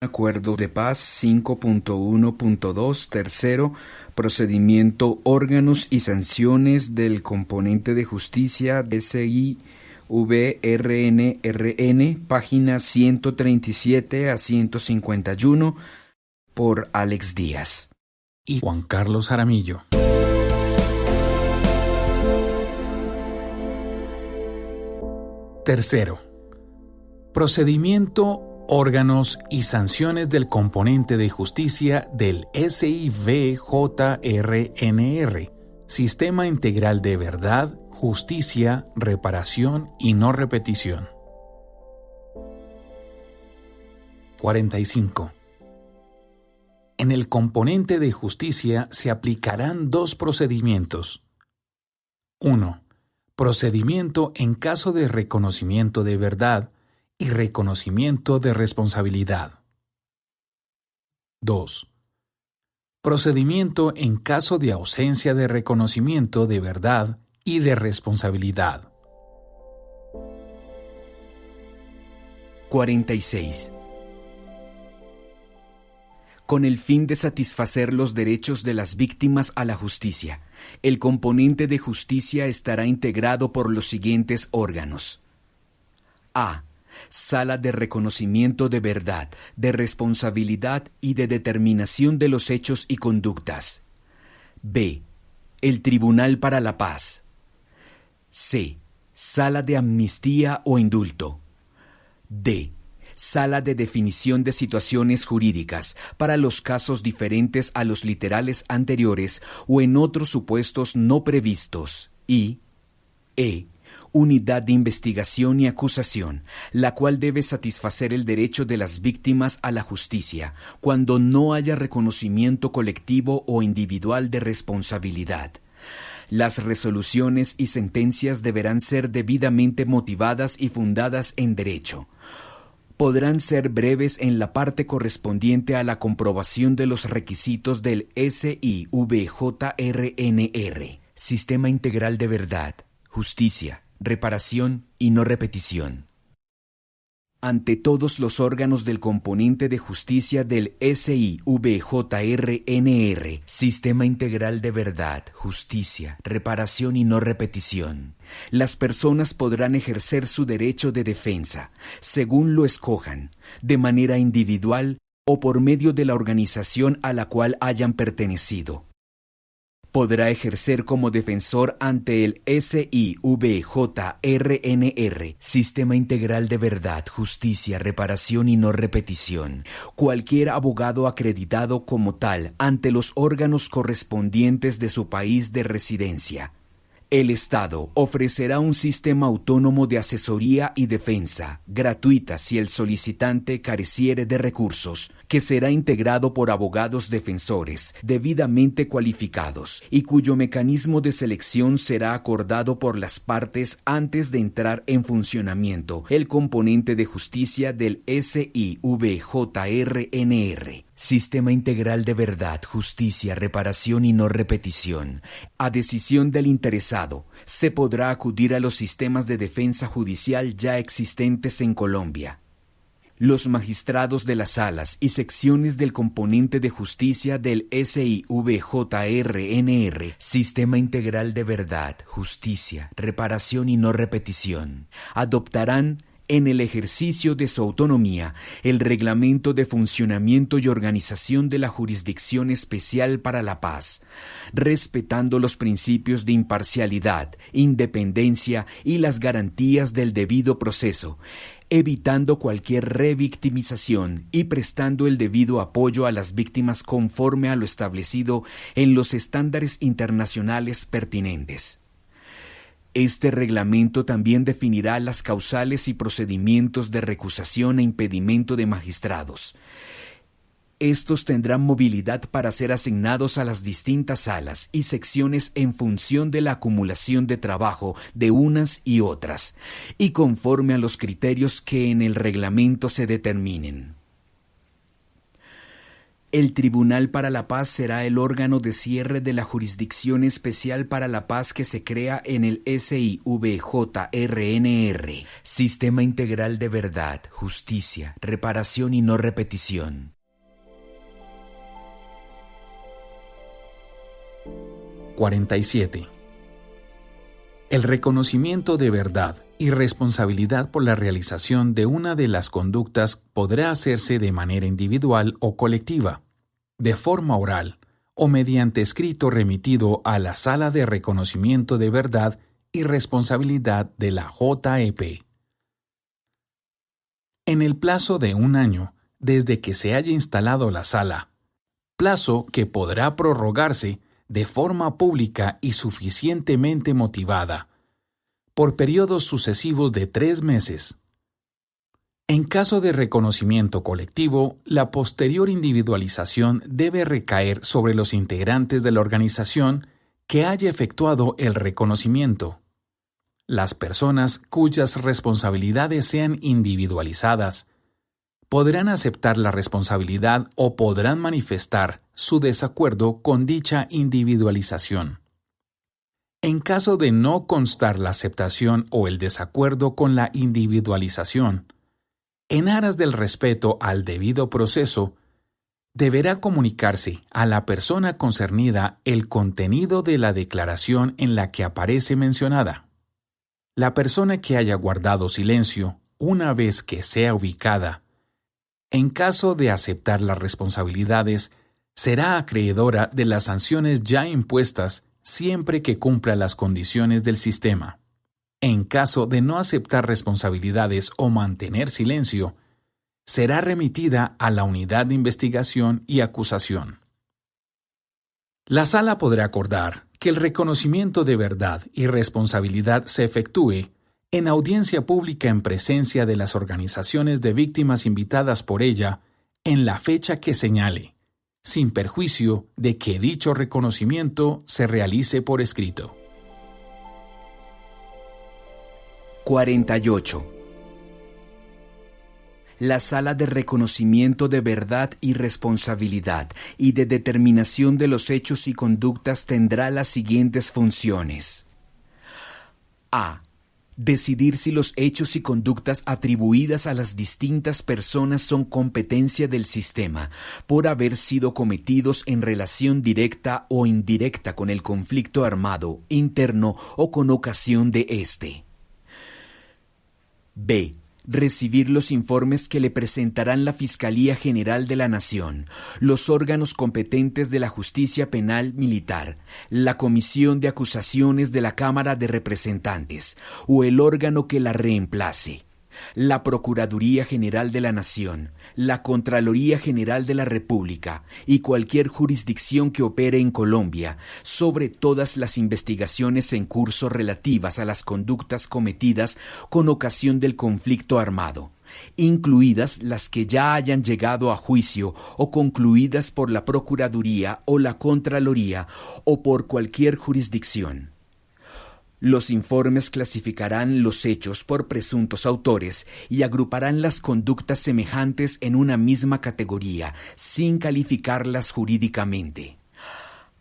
Acuerdo de paz 5.1.2, tercero, procedimiento, órganos y sanciones del componente de justicia SIVRNRN, páginas 137 a 151, por Alex Díaz y Juan Carlos Jaramillo. Tercero, procedimiento, órganos y sanciones del componente de justicia del SIVJRNR, Sistema Integral de Verdad, Justicia, Reparación y No Repetición. 45. En el componente de justicia se aplicarán dos procedimientos. 1. Procedimiento en caso de reconocimiento de verdad y reconocimiento de responsabilidad. 2. Procedimiento en caso de ausencia de reconocimiento de verdad y de responsabilidad. 46. Con el fin de satisfacer los derechos de las víctimas a la justicia, el componente de justicia estará integrado por los siguientes órganos. A. Sala de reconocimiento de verdad, de responsabilidad y de determinación de los hechos y conductas. B. El Tribunal para la Paz. C. Sala de amnistía o indulto. D. Sala de definición de situaciones jurídicas para los casos diferentes a los literales anteriores o en otros supuestos no previstos. Y E. Unidad de investigación y acusación, la cual debe satisfacer el derecho de las víctimas a la justicia cuando no haya reconocimiento colectivo o individual de responsabilidad. Las resoluciones y sentencias deberán ser debidamente motivadas y fundadas en derecho. Podrán ser breves en la parte correspondiente a la comprobación de los requisitos del SIVJRNR, Sistema Integral de Verdad, Justicia, Reparación y No Repetición. Ante todos los órganos del componente de justicia del SIVJRNR, Sistema Integral de Verdad, Justicia, Reparación y No Repetición, las personas podrán ejercer su derecho de defensa, según lo escojan, de manera individual o por medio de la organización a la cual hayan pertenecido. Podrá ejercer como defensor ante el SIVJRNR, Sistema Integral de Verdad, Justicia, Reparación y No Repetición, cualquier abogado acreditado como tal ante los órganos correspondientes de su país de residencia. El Estado ofrecerá un sistema autónomo de asesoría y defensa, gratuita si el solicitante careciere de recursos, que será integrado por abogados defensores debidamente cualificados y cuyo mecanismo de selección será acordado por las partes antes de entrar en funcionamiento el componente de justicia del SIVJRNR. Sistema Integral de Verdad, Justicia, Reparación y No Repetición. A decisión del interesado, se podrá acudir a los sistemas de defensa judicial ya existentes en Colombia. Los magistrados de las salas y secciones del componente de justicia del SIVJRNR, Sistema Integral de Verdad, Justicia, Reparación y No Repetición, adoptarán en el ejercicio de su autonomía, el Reglamento de Funcionamiento y Organización de la Jurisdicción Especial para la Paz, respetando los principios de imparcialidad, independencia y las garantías del debido proceso, evitando cualquier revictimización y prestando el debido apoyo a las víctimas conforme a lo establecido en los estándares internacionales pertinentes. Este reglamento también definirá las causales y procedimientos de recusación e impedimento de magistrados. Estos tendrán movilidad para ser asignados a las distintas salas y secciones en función de la acumulación de trabajo de unas y otras, y conforme a los criterios que en el reglamento se determinen. El Tribunal para la Paz será el órgano de cierre de la Jurisdicción Especial para la Paz que se crea en el SIVJRNR, Sistema Integral de Verdad, Justicia, Reparación y No Repetición. 47. El reconocimiento de verdad y responsabilidad por la realización de una de las conductas podrá hacerse de manera individual o colectiva, de forma oral o mediante escrito remitido a la Sala de Reconocimiento de Verdad y Responsabilidad de la JEP. En el plazo de 1 año desde que se haya instalado la sala, plazo que podrá prorrogarse de forma pública y suficientemente motivada, por periodos sucesivos de 3 meses. En caso de reconocimiento colectivo, la posterior individualización debe recaer sobre los integrantes de la organización que haya efectuado el reconocimiento. Las personas cuyas responsabilidades sean individualizadas podrán aceptar la responsabilidad o podrán manifestar su desacuerdo con dicha individualización. En caso de no constar la aceptación o el desacuerdo con la individualización, en aras del respeto al debido proceso, deberá comunicarse a la persona concernida el contenido de la declaración en la que aparece mencionada. La persona que haya guardado silencio, una vez que sea ubicada, en caso de aceptar las responsabilidades, será acreedora de las sanciones ya impuestas siempre que cumpla las condiciones del sistema. En caso de no aceptar responsabilidades o mantener silencio, será remitida a la unidad de investigación y acusación. La sala podrá acordar que el reconocimiento de verdad y responsabilidad se efectúe en audiencia pública en presencia de las organizaciones de víctimas invitadas por ella en la fecha que señale, sin perjuicio de que dicho reconocimiento se realice por escrito. 48. La Sala de Reconocimiento de Verdad y Responsabilidad y de Determinación de los Hechos y Conductas tendrá las siguientes funciones. A. Decidir si los hechos y conductas atribuidas a las distintas personas son competencia del sistema por haber sido cometidos en relación directa o indirecta con el conflicto armado, interno o con ocasión de éste. B. Recibir los informes que le presentarán la Fiscalía General de la Nación, los órganos competentes de la Justicia Penal Militar, la Comisión de Acusaciones de la Cámara de Representantes o el órgano que la reemplace, la Procuraduría General de la Nación, la Contraloría General de la República y cualquier jurisdicción que opere en Colombia sobre todas las investigaciones en curso relativas a las conductas cometidas con ocasión del conflicto armado, incluidas las que ya hayan llegado a juicio o concluidas por la Procuraduría o la Contraloría o por cualquier jurisdicción. Los informes clasificarán los hechos por presuntos autores y agruparán las conductas semejantes en una misma categoría, sin calificarlas jurídicamente.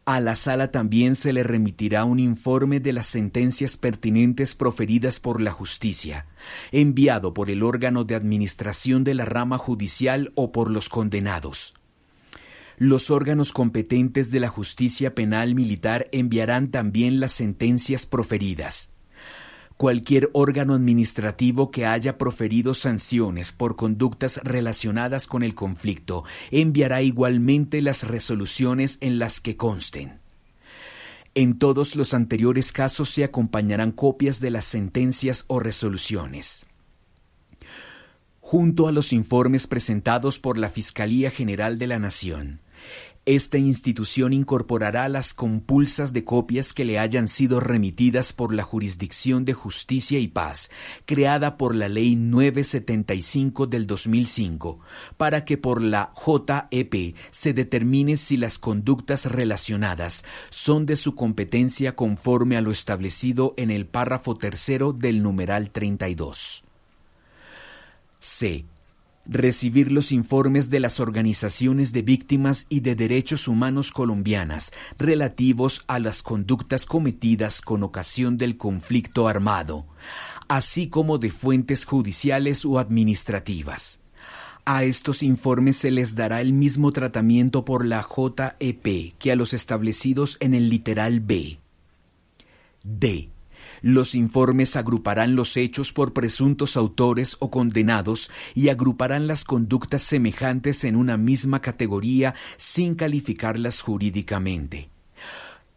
A la sala también se le remitirá un informe de las sentencias pertinentes proferidas por la justicia, enviado por el órgano de administración de la rama judicial o por los condenados. Los órganos competentes de la justicia penal militar enviarán también las sentencias proferidas. Cualquier órgano administrativo que haya proferido sanciones por conductas relacionadas con el conflicto enviará igualmente las resoluciones en las que consten. En todos los anteriores casos se acompañarán copias de las sentencias o resoluciones. Junto a los informes presentados por la Fiscalía General de la Nación, esta institución incorporará las compulsas de copias que le hayan sido remitidas por la Jurisdicción de Justicia y Paz, creada por la Ley 975 del 2005, para que por la JEP se determine si las conductas relacionadas son de su competencia conforme a lo establecido en el párrafo tercero del numeral 32. C. Recibir los informes de las organizaciones de víctimas y de derechos humanos colombianas relativos a las conductas cometidas con ocasión del conflicto armado, así como de fuentes judiciales o administrativas. A estos informes se les dará el mismo tratamiento por la JEP que a los establecidos en el literal B. D. Los informes agruparán los hechos por presuntos autores o condenados y agruparán las conductas semejantes en una misma categoría sin calificarlas jurídicamente.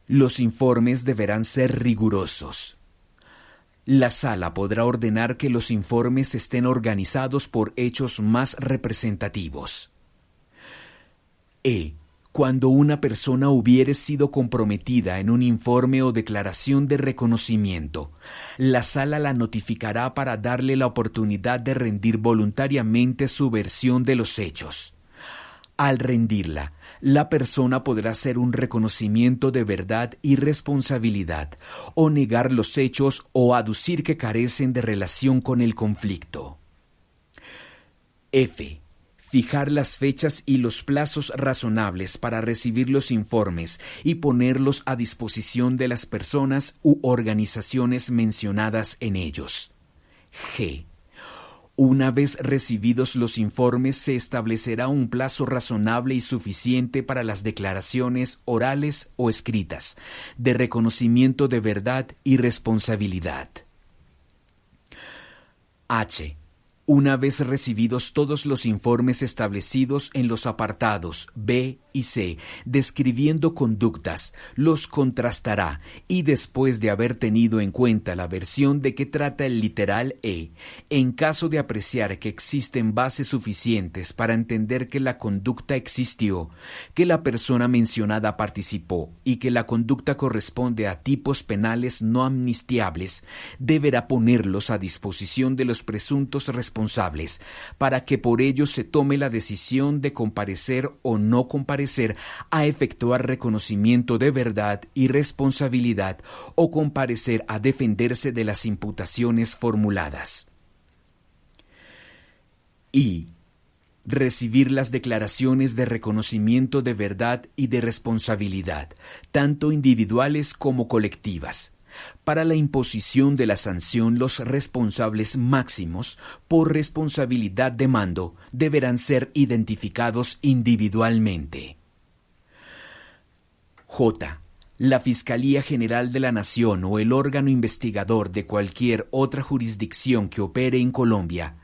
Los informes deberán ser rigurosos. La Sala podrá ordenar que los informes estén organizados por hechos más representativos. E. Cuando una persona hubiere sido comprometida en un informe o declaración de reconocimiento, la Sala la notificará para darle la oportunidad de rendir voluntariamente su versión de los hechos. Al rendirla, la persona podrá hacer un reconocimiento de verdad y responsabilidad, o negar los hechos o aducir que carecen de relación con el conflicto. F. Fijar las fechas y los plazos razonables para recibir los informes y ponerlos a disposición de las personas u organizaciones mencionadas en ellos. G. Una vez recibidos los informes, se establecerá un plazo razonable y suficiente para las declaraciones orales o escritas de reconocimiento de verdad y responsabilidad. H. Una vez recibidos todos los informes establecidos en los apartados B y C, describiendo conductas, los contrastará y después de haber tenido en cuenta la versión de que trata el literal E, en caso de apreciar que existen bases suficientes para entender que la conducta existió, que la persona mencionada participó y que la conducta corresponde a tipos penales no amnistiables, deberá ponerlos a disposición de los presuntos responsables para que por ello se tome la decisión de comparecer o no comparecer a efectuar reconocimiento de verdad y responsabilidad o comparecer a defenderse de las imputaciones formuladas. Y recibir las declaraciones de reconocimiento de verdad y de responsabilidad, tanto individuales como colectivas. Para la imposición de la sanción, los responsables máximos por responsabilidad de mando deberán ser identificados individualmente. J. La Fiscalía General de la Nación o el órgano investigador de cualquier otra jurisdicción que opere en Colombia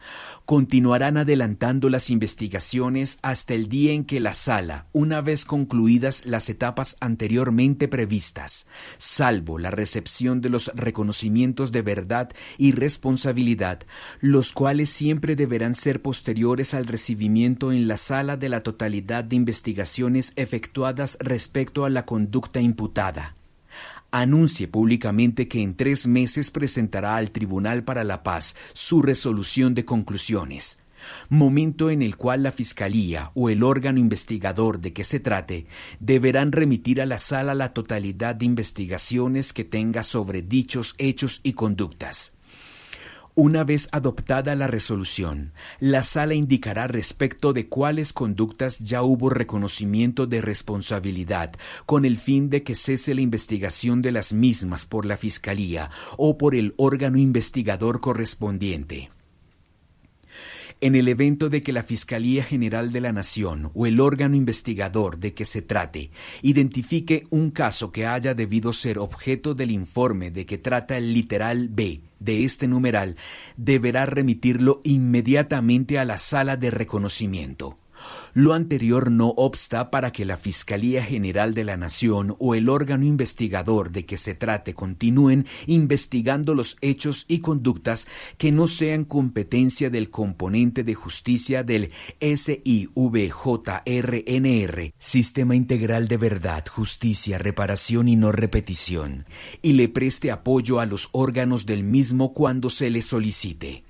continuarán adelantando las investigaciones hasta el día en que la Sala, una vez concluidas las etapas anteriormente previstas, salvo la recepción de los reconocimientos de verdad y responsabilidad, los cuales siempre deberán ser posteriores al recibimiento en la Sala de la totalidad de investigaciones efectuadas respecto a la conducta imputada, anuncie públicamente que en 3 meses presentará al Tribunal para la Paz su resolución de conclusiones, momento en el cual la Fiscalía o el órgano investigador de que se trate deberán remitir a la Sala la totalidad de investigaciones que tenga sobre dichos hechos y conductas. Una vez adoptada la resolución, la Sala indicará respecto de cuáles conductas ya hubo reconocimiento de responsabilidad, con el fin de que cese la investigación de las mismas por la Fiscalía o por el órgano investigador correspondiente. En el evento de que la Fiscalía General de la Nación o el órgano investigador de que se trate identifique un caso que haya debido ser objeto del informe de que trata el literal B de este numeral, deberá remitirlo inmediatamente a la Sala de reconocimiento. Lo anterior no obsta para que la Fiscalía General de la Nación o el órgano investigador de que se trate continúen investigando los hechos y conductas que no sean competencia del componente de justicia del SIVJRNR, Sistema Integral de Verdad, Justicia, Reparación y No Repetición, y le preste apoyo a los órganos del mismo cuando se le solicite.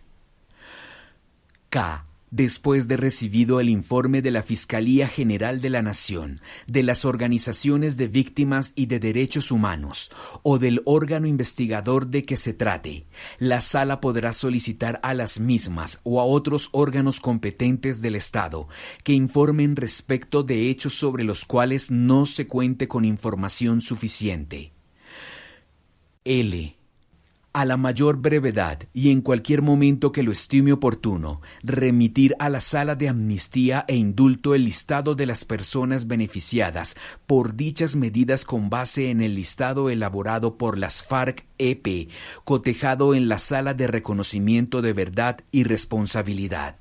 K. Después de recibido el informe de la Fiscalía General de la Nación, de las organizaciones de víctimas y de derechos humanos, o del órgano investigador de que se trate, la Sala podrá solicitar a las mismas o a otros órganos competentes del Estado que informen respecto de hechos sobre los cuales no se cuente con información suficiente. L. A la mayor brevedad y en cualquier momento que lo estime oportuno, remitir a la Sala de Amnistía e Indulto el listado de las personas beneficiadas por dichas medidas con base en el listado elaborado por las FARC-EP, cotejado en la Sala de Reconocimiento de Verdad y Responsabilidad.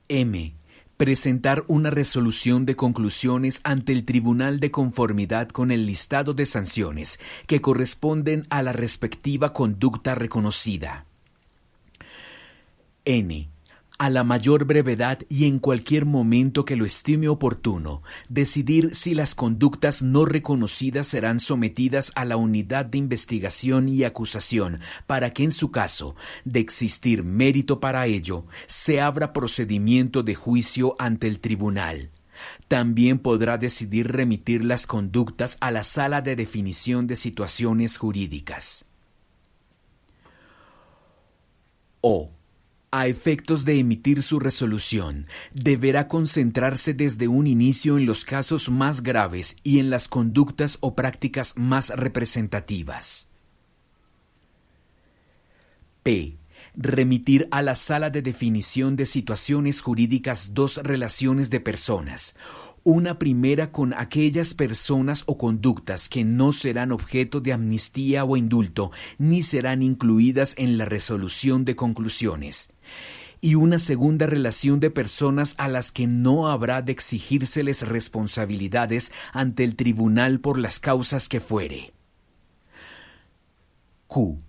M. Presentar una resolución de conclusiones ante el Tribunal de conformidad con el listado de sanciones que corresponden a la respectiva conducta reconocida. N. A la mayor brevedad y en cualquier momento que lo estime oportuno, decidir si las conductas no reconocidas serán sometidas a la unidad de investigación y acusación para que en su caso, de existir mérito para ello, se abra procedimiento de juicio ante el tribunal. También podrá decidir remitir las conductas a la Sala de Definición de Situaciones Jurídicas. O. A efectos de emitir su resolución, deberá concentrarse desde un inicio en los casos más graves y en las conductas o prácticas más representativas. P. Remitir a la Sala de Definición de Situaciones Jurídicas dos relaciones de personas. Una primera con aquellas personas o conductas que no serán objeto de amnistía o indulto, ni serán incluidas en la resolución de conclusiones. Y una segunda relación de personas a las que no habrá de exigírseles responsabilidades ante el tribunal por las causas que fuere. Q.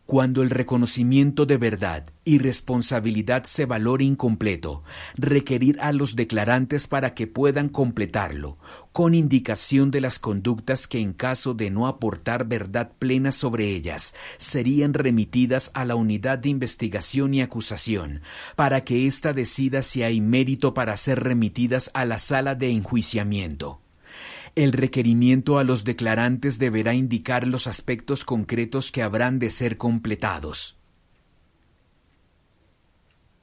Cuando el reconocimiento de verdad y responsabilidad se valore incompleto, requerir a los declarantes para que puedan completarlo, con indicación de las conductas que en caso de no aportar verdad plena sobre ellas, serían remitidas a la unidad de investigación y acusación, para que ésta decida si hay mérito para ser remitidas a la sala de enjuiciamiento. El requerimiento a los declarantes deberá indicar los aspectos concretos que habrán de ser completados.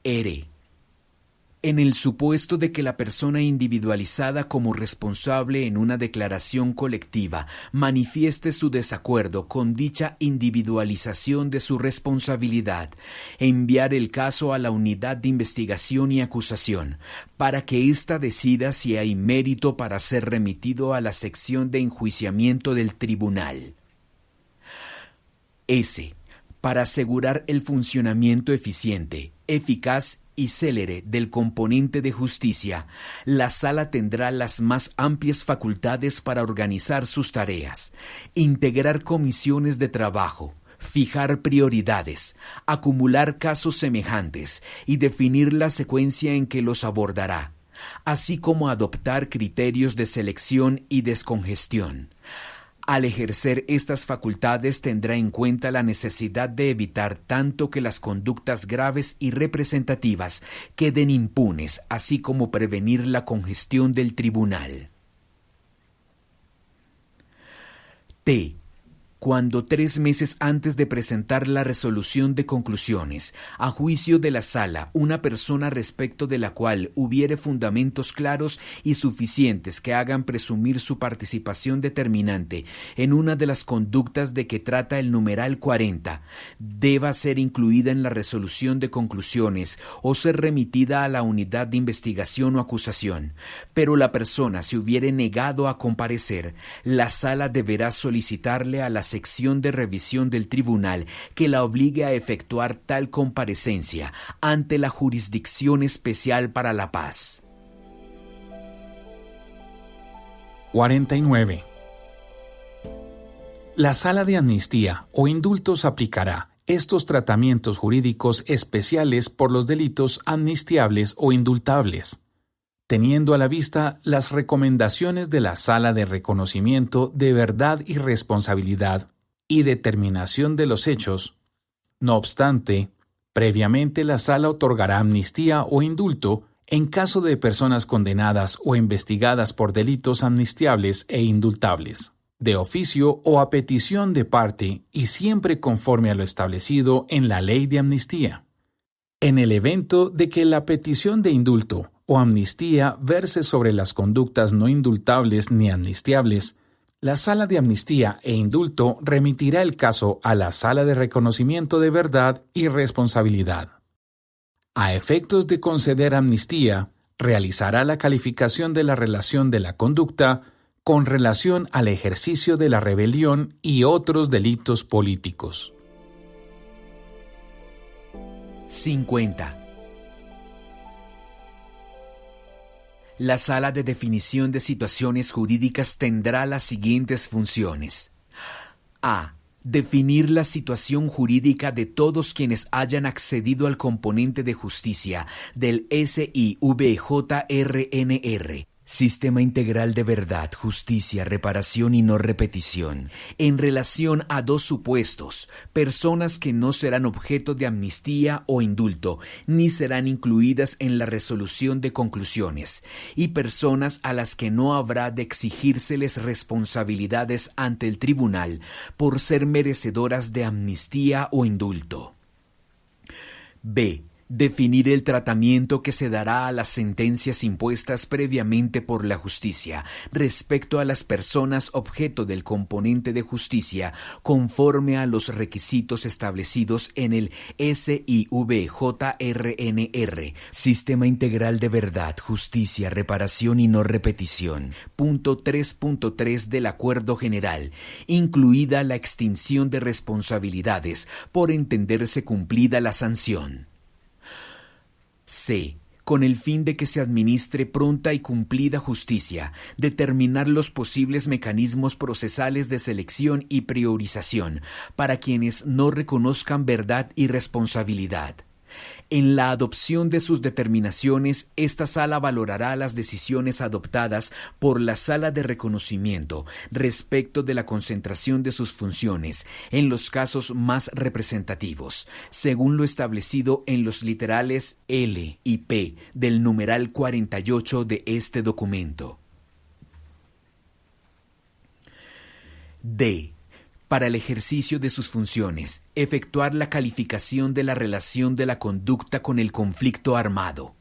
R. En el supuesto de que la persona individualizada como responsable en una declaración colectiva manifieste su desacuerdo con dicha individualización de su responsabilidad, enviar el caso a la unidad de investigación y acusación, para que ésta decida si hay mérito para ser remitido a la sección de enjuiciamiento del tribunal. S. Para asegurar el funcionamiento eficiente, eficaz y célere del componente de justicia, la Sala tendrá las más amplias facultades para organizar sus tareas, integrar comisiones de trabajo, fijar prioridades, acumular casos semejantes y definir la secuencia en que los abordará, así como adoptar criterios de selección y descongestión. Al ejercer estas facultades tendrá en cuenta la necesidad de evitar tanto que las conductas graves y representativas queden impunes, así como prevenir la congestión del tribunal. T. Cuando 3 meses antes de presentar la resolución de conclusiones, a juicio de la Sala, una persona respecto de la cual hubiere fundamentos claros y suficientes que hagan presumir su participación determinante en una de las conductas de que trata el numeral 40, deba ser incluida en la resolución de conclusiones o ser remitida a la unidad de investigación o acusación. Pero la persona se hubiere negado a comparecer, la Sala deberá solicitarle a la sección de revisión del tribunal que la obligue a efectuar tal comparecencia ante la Jurisdicción Especial para la Paz. 49. La Sala de Amnistía o Indultos aplicará estos tratamientos jurídicos especiales por los delitos amnistiables o indultables, teniendo a la vista las recomendaciones de la Sala de Reconocimiento de Verdad y Responsabilidad y determinación de los hechos. No obstante, Previamente, la Sala otorgará amnistía o indulto en caso de personas condenadas o investigadas por delitos amnistiables e indultables, de oficio o a petición de parte y siempre conforme a lo establecido en la Ley de Amnistía. En el evento de que la petición de indulto o amnistía verse sobre las conductas no indultables ni amnistiables, la Sala de Amnistía e Indulto remitirá el caso a la Sala de Reconocimiento de Verdad y Responsabilidad. A efectos de conceder amnistía, realizará la calificación de la relación de la conducta con relación al ejercicio de la rebelión y otros delitos políticos. 50. La Sala de Definición de Situaciones Jurídicas tendrá las siguientes funciones. A. Definir la situación jurídica de todos quienes hayan accedido al componente de justicia del SIVJRNR, Sistema Integral de Verdad, Justicia, Reparación y No Repetición, en relación a dos supuestos: personas que no serán objeto de amnistía o indulto, ni serán incluidas en la resolución de conclusiones, y personas a las que no habrá de exigírseles responsabilidades ante el tribunal por ser merecedoras de amnistía o indulto. B. Definir el tratamiento que se dará a las sentencias impuestas previamente por la justicia respecto a las personas objeto del componente de justicia conforme a los requisitos establecidos en el SIVJRNR, Sistema Integral de Verdad, Justicia, Reparación y No Repetición, punto 3.3 del Acuerdo General, incluida la extinción de responsabilidades por entenderse cumplida la sanción. C. Con el fin de que se administre pronta y cumplida justicia, determinar los posibles mecanismos procesales de selección y priorización para quienes no reconozcan verdad y responsabilidad. En la adopción de sus determinaciones, esta sala valorará las decisiones adoptadas por la Sala de Reconocimiento respecto de la concentración de sus funciones en los casos más representativos, según lo establecido en los literales L y P del numeral 48 de este documento. D. Para el ejercicio de sus funciones, efectuar la calificación de la relación de la conducta con el conflicto armado.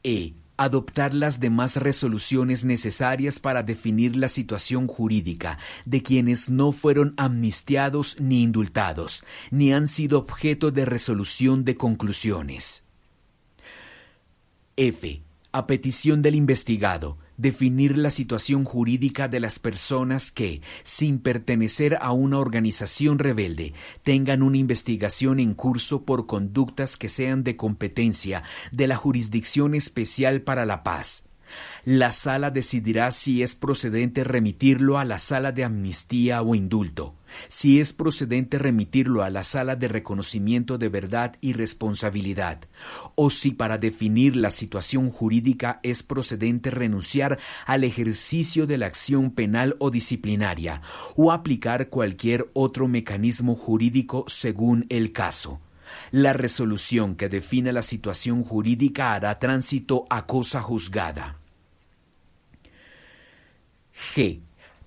E. Adoptar las demás resoluciones necesarias para definir la situación jurídica de quienes no fueron amnistiados ni indultados, ni han sido objeto de resolución de conclusiones. F. A petición del investigado, definir la situación jurídica de las personas que, sin pertenecer a una organización rebelde, tengan una investigación en curso por conductas que sean de competencia de la Jurisdicción Especial para la Paz. La sala decidirá si es procedente remitirlo a la Sala de Amnistía o Indulto, si es procedente remitirlo a la Sala de Reconocimiento de Verdad y Responsabilidad, o si para definir la situación jurídica es procedente renunciar al ejercicio de la acción penal o disciplinaria, o aplicar cualquier otro mecanismo jurídico según el caso. La resolución que defina la situación jurídica hará tránsito a cosa juzgada. G.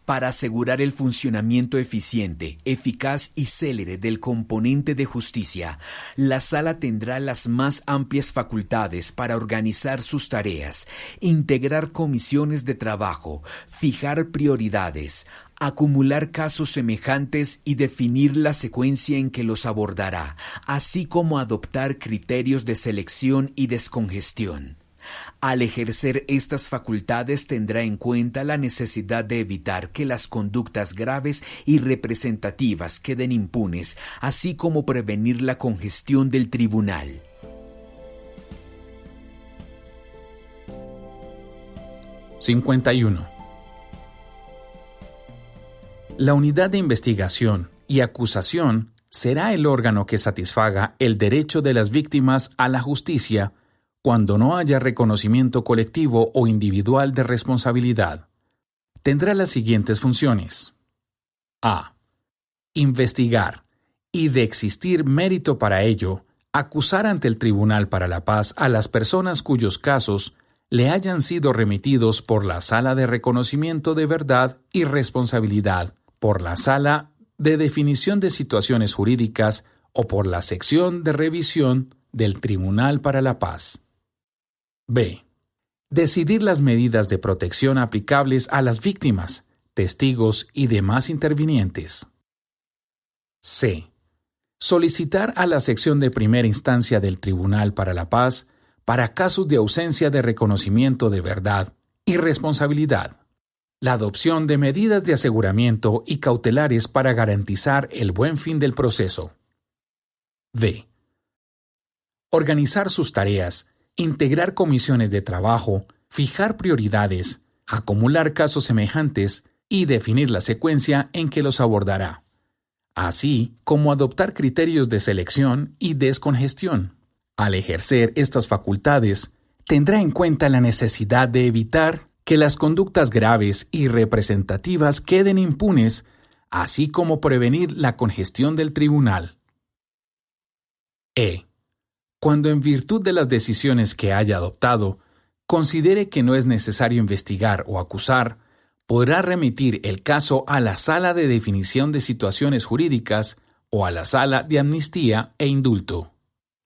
Para asegurar el funcionamiento eficiente, eficaz y célere del componente de justicia, la sala tendrá las más amplias facultades para organizar sus tareas, integrar comisiones de trabajo, fijar prioridades, acumular casos semejantes y definir la secuencia en que los abordará, así como adoptar criterios de selección y descongestión. Al ejercer estas facultades tendrá en cuenta la necesidad de evitar que las conductas graves y representativas queden impunes, así como prevenir la congestión del tribunal. (51) La unidad de investigación y acusación será el órgano que satisfaga el derecho de las víctimas a la justicia cuando no haya reconocimiento colectivo o individual de responsabilidad. Tendrá las siguientes funciones. A. Investigar, y de existir mérito para ello, acusar ante el Tribunal para la Paz a las personas cuyos casos le hayan sido remitidos por la Sala de Reconocimiento de Verdad y Responsabilidad, por la Sala de Definición de Situaciones Jurídicas o por la Sección de Revisión del Tribunal para la Paz. B. Decidir las medidas de protección aplicables a las víctimas, testigos y demás intervinientes. C. Solicitar a la sección de primera instancia del Tribunal para la Paz para casos de ausencia de reconocimiento de verdad y responsabilidad, la adopción de medidas de aseguramiento y cautelares para garantizar el buen fin del proceso. D. Organizar sus tareas, integrar comisiones de trabajo, fijar prioridades, acumular casos semejantes y definir la secuencia en que los abordará, así como adoptar criterios de selección y descongestión. Al ejercer estas facultades, tendrá en cuenta la necesidad de evitar que las conductas graves y representativas queden impunes, así como prevenir la congestión del tribunal. E. Cuando en virtud de las decisiones que haya adoptado, considere que no es necesario investigar o acusar, podrá remitir el caso a la Sala de Definición de Situaciones Jurídicas o a la Sala de Amnistía e Indulto.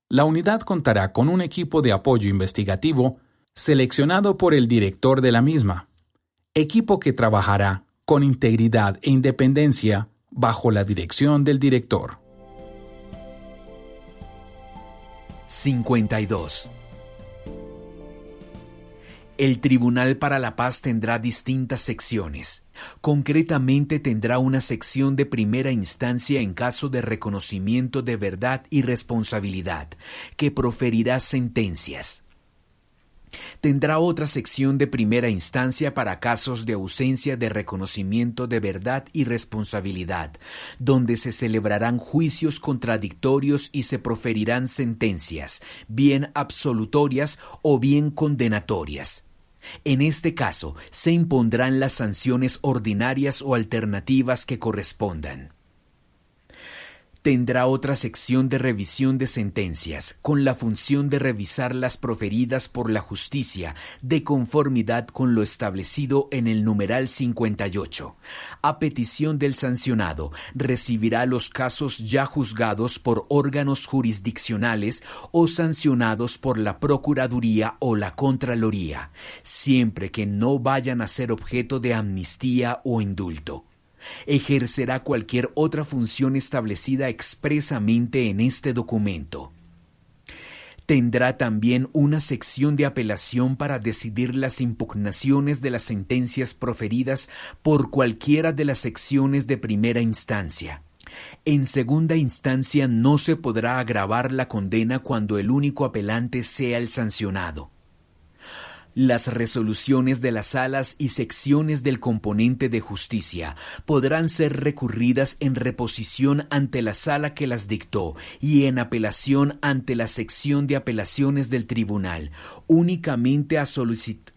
La unidad contará con un equipo de apoyo investigativo seleccionado por el director de la misma, equipo que trabajará con integridad e independencia bajo la dirección del director. 52. El Tribunal para la Paz tendrá distintas secciones. Concretamente tendrá una sección de primera instancia en caso de reconocimiento de verdad y responsabilidad, que proferirá sentencias. Tendrá otra sección de primera instancia para casos de ausencia de reconocimiento de verdad y responsabilidad, donde se celebrarán juicios contradictorios y se proferirán sentencias, bien absolutorias o bien condenatorias. En este caso, se impondrán las sanciones ordinarias o alternativas que correspondan. Tendrá otra sección de revisión de sentencias, con la función de revisar las proferidas por la justicia, de conformidad con lo establecido en el numeral 58. A petición del sancionado, recibirá los casos ya juzgados por órganos jurisdiccionales o sancionados por la Procuraduría o la Contraloría, siempre que no vayan a ser objeto de amnistía o indulto. Ejercerá cualquier otra función establecida expresamente en este documento. Tendrá también una sección de apelación para decidir las impugnaciones de las sentencias proferidas por cualquiera de las secciones de primera instancia. En segunda instancia no se podrá agravar la condena cuando el único apelante sea el sancionado. Las resoluciones de las salas y secciones del componente de justicia podrán ser recurridas en reposición ante la sala que las dictó y en apelación ante la sección de apelaciones del tribunal, únicamente a solicitud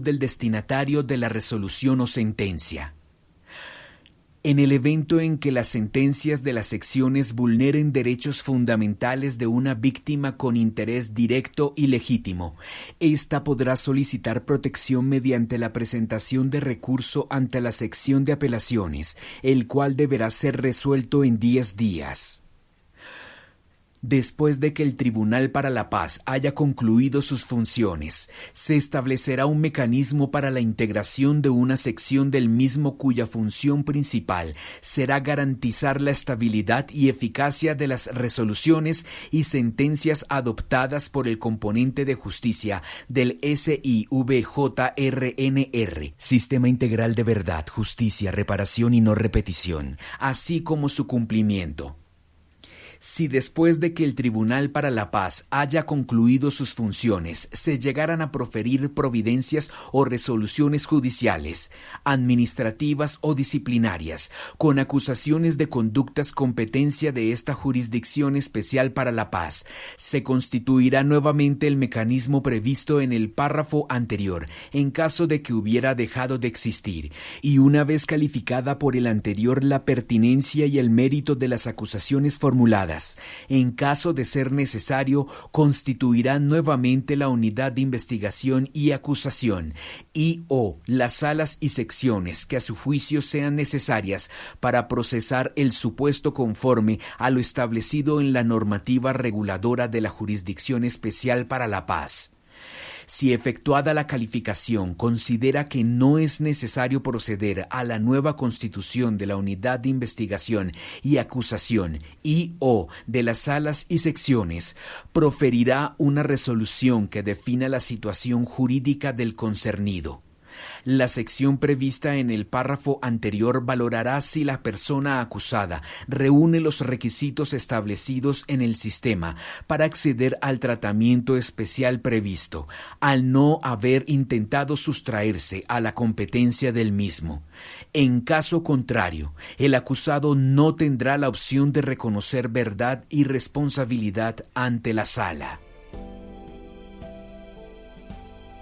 del destinatario de la resolución o sentencia. En el evento en que las sentencias de las secciones vulneren derechos fundamentales de una víctima con interés directo y legítimo, ésta podrá solicitar protección mediante la presentación de recurso ante la sección de apelaciones, el cual deberá ser resuelto en 10 días. Después de que el Tribunal para la Paz haya concluido sus funciones, se establecerá un mecanismo para la integración de una sección del mismo cuya función principal será garantizar la estabilidad y eficacia de las resoluciones y sentencias adoptadas por el componente de justicia del SIVJRNR, Sistema Integral de Verdad, Justicia, Reparación y No Repetición, así como su cumplimiento. Si después de que el Tribunal para la Paz haya concluido sus funciones se llegaran a proferir providencias o resoluciones judiciales, administrativas o disciplinarias, con acusaciones de conductas competencia de esta Jurisdicción Especial para la Paz, se constituirá nuevamente el mecanismo previsto en el párrafo anterior, en caso de que hubiera dejado de existir, y una vez calificada por el anterior la pertinencia y el mérito de las acusaciones formuladas, acusadas. En caso de ser necesario, constituirán nuevamente la unidad de investigación y acusación y/o las salas y secciones que a su juicio sean necesarias para procesar el supuesto conforme a lo establecido en la normativa reguladora de la Jurisdicción Especial para la Paz. Si efectuada la calificación considera que no es necesario proceder a la nueva constitución de la unidad de investigación y acusación y/o de las salas y secciones, proferirá una resolución que defina la situación jurídica del concernido. La sección prevista en el párrafo anterior valorará si la persona acusada reúne los requisitos establecidos en el sistema para acceder al tratamiento especial previsto, al no haber intentado sustraerse a la competencia del mismo. En caso contrario, el acusado no tendrá la opción de reconocer verdad y responsabilidad ante la sala.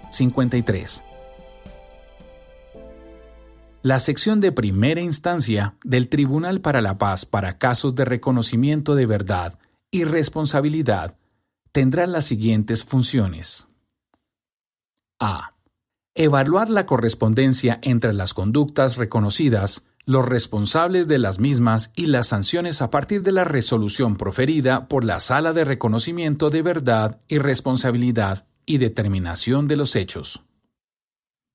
53. La sección de primera instancia del Tribunal para la Paz para casos de reconocimiento de verdad y responsabilidad tendrá las siguientes funciones. A. Evaluar la correspondencia entre las conductas reconocidas, los responsables de las mismas y las sanciones a partir de la resolución proferida por la Sala de Reconocimiento de Verdad y Responsabilidad y determinación de los hechos.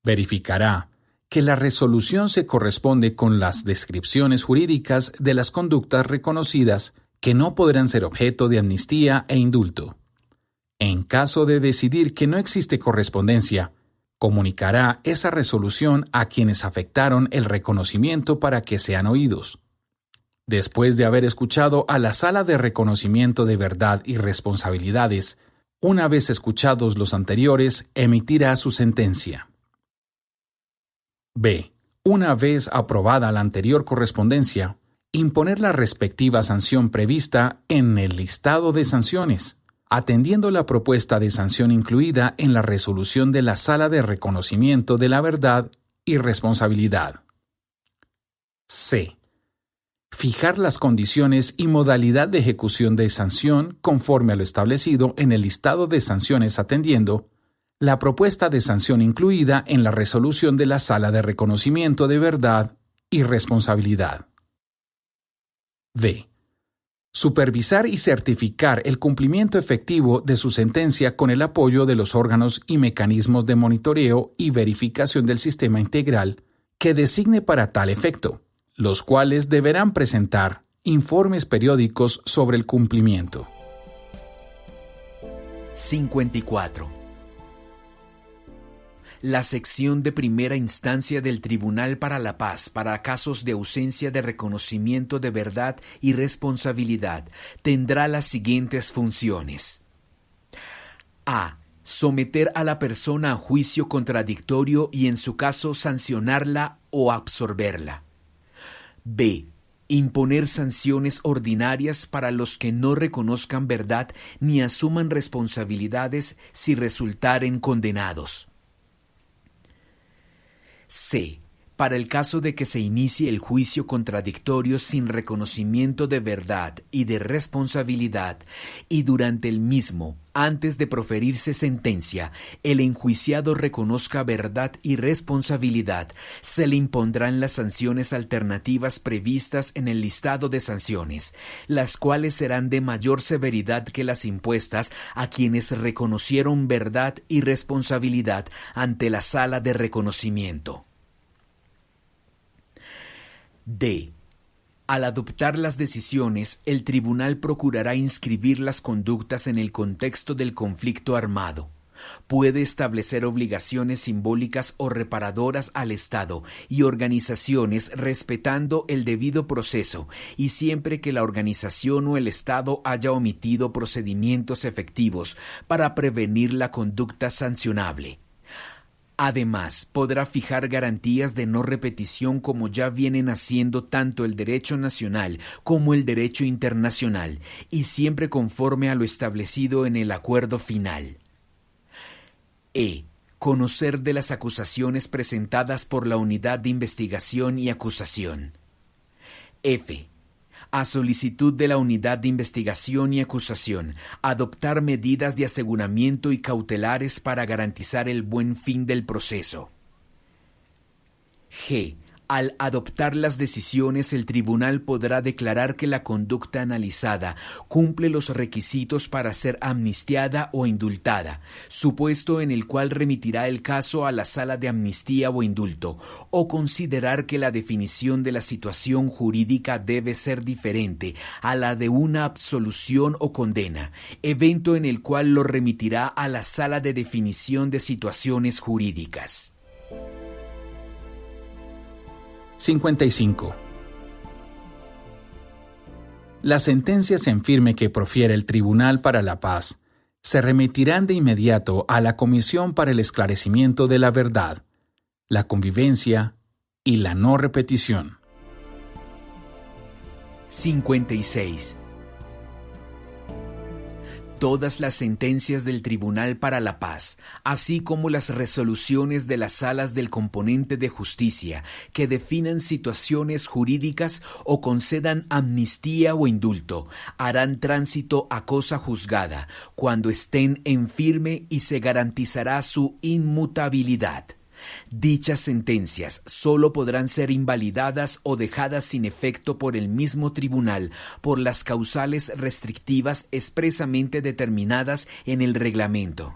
Verificará que la resolución se corresponde con las descripciones jurídicas de las conductas reconocidas que no podrán ser objeto de amnistía e indulto. En caso de decidir que no existe correspondencia, comunicará esa resolución a quienes afectaron el reconocimiento para que sean oídos. Después de haber escuchado a la Sala de Reconocimiento de Verdad y Responsabilidades, una vez escuchados los anteriores, emitirá su sentencia. B. Una vez aprobada la anterior correspondencia, imponer la respectiva sanción prevista en el listado de sanciones, atendiendo la propuesta de sanción incluida en la resolución de la Sala de Reconocimiento de la Verdad y Responsabilidad. C. Fijar las condiciones y modalidad de ejecución de sanción conforme a lo establecido en el listado de sanciones atendiendo la propuesta de sanción incluida en la resolución de la Sala de Reconocimiento de Verdad y Responsabilidad. D. Supervisar y certificar el cumplimiento efectivo de su sentencia con el apoyo de los órganos y mecanismos de monitoreo y verificación del sistema integral que designe para tal efecto, los cuales deberán presentar informes periódicos sobre el cumplimiento. 54. La sección de primera instancia del Tribunal para la Paz para casos de ausencia de reconocimiento de verdad y responsabilidad tendrá las siguientes funciones. A. Someter a la persona a juicio contradictorio y en su caso sancionarla o absolverla. B. Imponer sanciones ordinarias para los que no reconozcan verdad ni asuman responsabilidades si resultaren condenados. C. Para el caso de que se inicie el juicio contradictorio sin reconocimiento de verdad y de responsabilidad, y durante el mismo, antes de proferirse sentencia, el enjuiciado reconozca verdad y responsabilidad, se le impondrán las sanciones alternativas previstas en el listado de sanciones, las cuales serán de mayor severidad que las impuestas a quienes reconocieron verdad y responsabilidad ante la Sala de Reconocimiento. D. Al adoptar las decisiones, el tribunal procurará inscribir las conductas en el contexto del conflicto armado. Puede establecer obligaciones simbólicas o reparadoras al Estado y organizaciones respetando el debido proceso y siempre que la organización o el Estado haya omitido procedimientos efectivos para prevenir la conducta sancionable. Además, podrá fijar garantías de no repetición como ya vienen haciendo tanto el derecho nacional como el derecho internacional, y siempre conforme a lo establecido en el acuerdo final. E. Conocer de las acusaciones presentadas por la Unidad de Investigación y Acusación. F. A solicitud de la Unidad de Investigación y Acusación, adoptar medidas de aseguramiento y cautelares para garantizar el buen fin del proceso. G. Al adoptar las decisiones, el tribunal podrá declarar que la conducta analizada cumple los requisitos para ser amnistiada o indultada, supuesto en el cual remitirá el caso a la sala de amnistía o indulto, o considerar que la definición de la situación jurídica debe ser diferente a la de una absolución o condena, evento en el cual lo remitirá a la sala de definición de situaciones jurídicas. 55. Las sentencias en firme que profiere el Tribunal para la Paz se remitirán de inmediato a la Comisión para el Esclarecimiento de la Verdad, la Convivencia y la No Repetición. 56. Todas las sentencias del Tribunal para la Paz, así como las resoluciones de las salas del componente de justicia que definan situaciones jurídicas o concedan amnistía o indulto, harán tránsito a cosa juzgada cuando estén en firme y se garantizará su inmutabilidad. Dichas sentencias solo podrán ser invalidadas o dejadas sin efecto por el mismo tribunal por las causales restrictivas expresamente determinadas en el reglamento.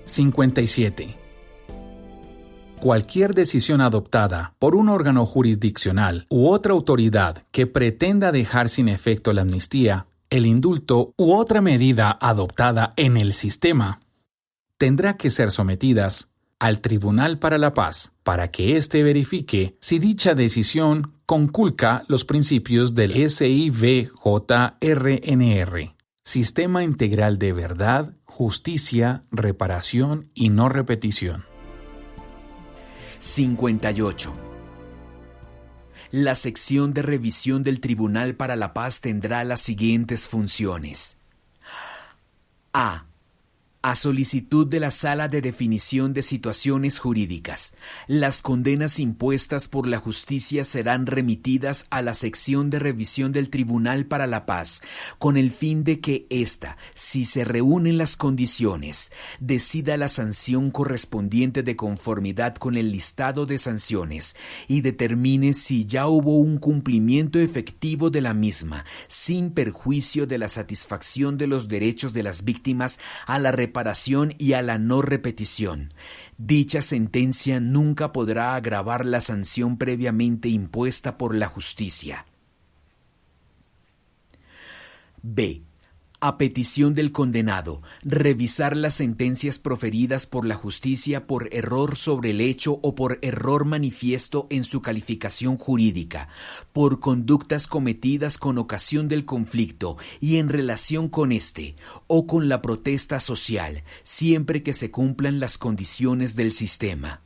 57. Cualquier decisión adoptada por un órgano jurisdiccional u otra autoridad que pretenda dejar sin efecto la amnistía, el indulto u otra medida adoptada en el sistema tendrá que ser sometidas al Tribunal para la Paz para que éste verifique si dicha decisión conculca los principios del SIVJRNR, Sistema Integral de Verdad, Justicia, Reparación y No Repetición. 58. La sección de revisión del Tribunal para la Paz tendrá las siguientes funciones. A. A solicitud de la Sala de Definición de Situaciones Jurídicas, las condenas impuestas por la justicia serán remitidas a la sección de revisión del Tribunal para la Paz, con el fin de que ésta, si se reúnen las condiciones, decida la sanción correspondiente de conformidad con el listado de sanciones y determine si ya hubo un cumplimiento efectivo de la misma, sin perjuicio de la satisfacción de los derechos de las víctimas a la reparación y a la no repetición. Dicha sentencia nunca podrá agravar la sanción previamente impuesta por la justicia. B. A petición del condenado, revisar las sentencias proferidas por la justicia por error sobre el hecho o por error manifiesto en su calificación jurídica, por conductas cometidas con ocasión del conflicto y en relación con éste, o con la protesta social, siempre que se cumplan las condiciones del sistema.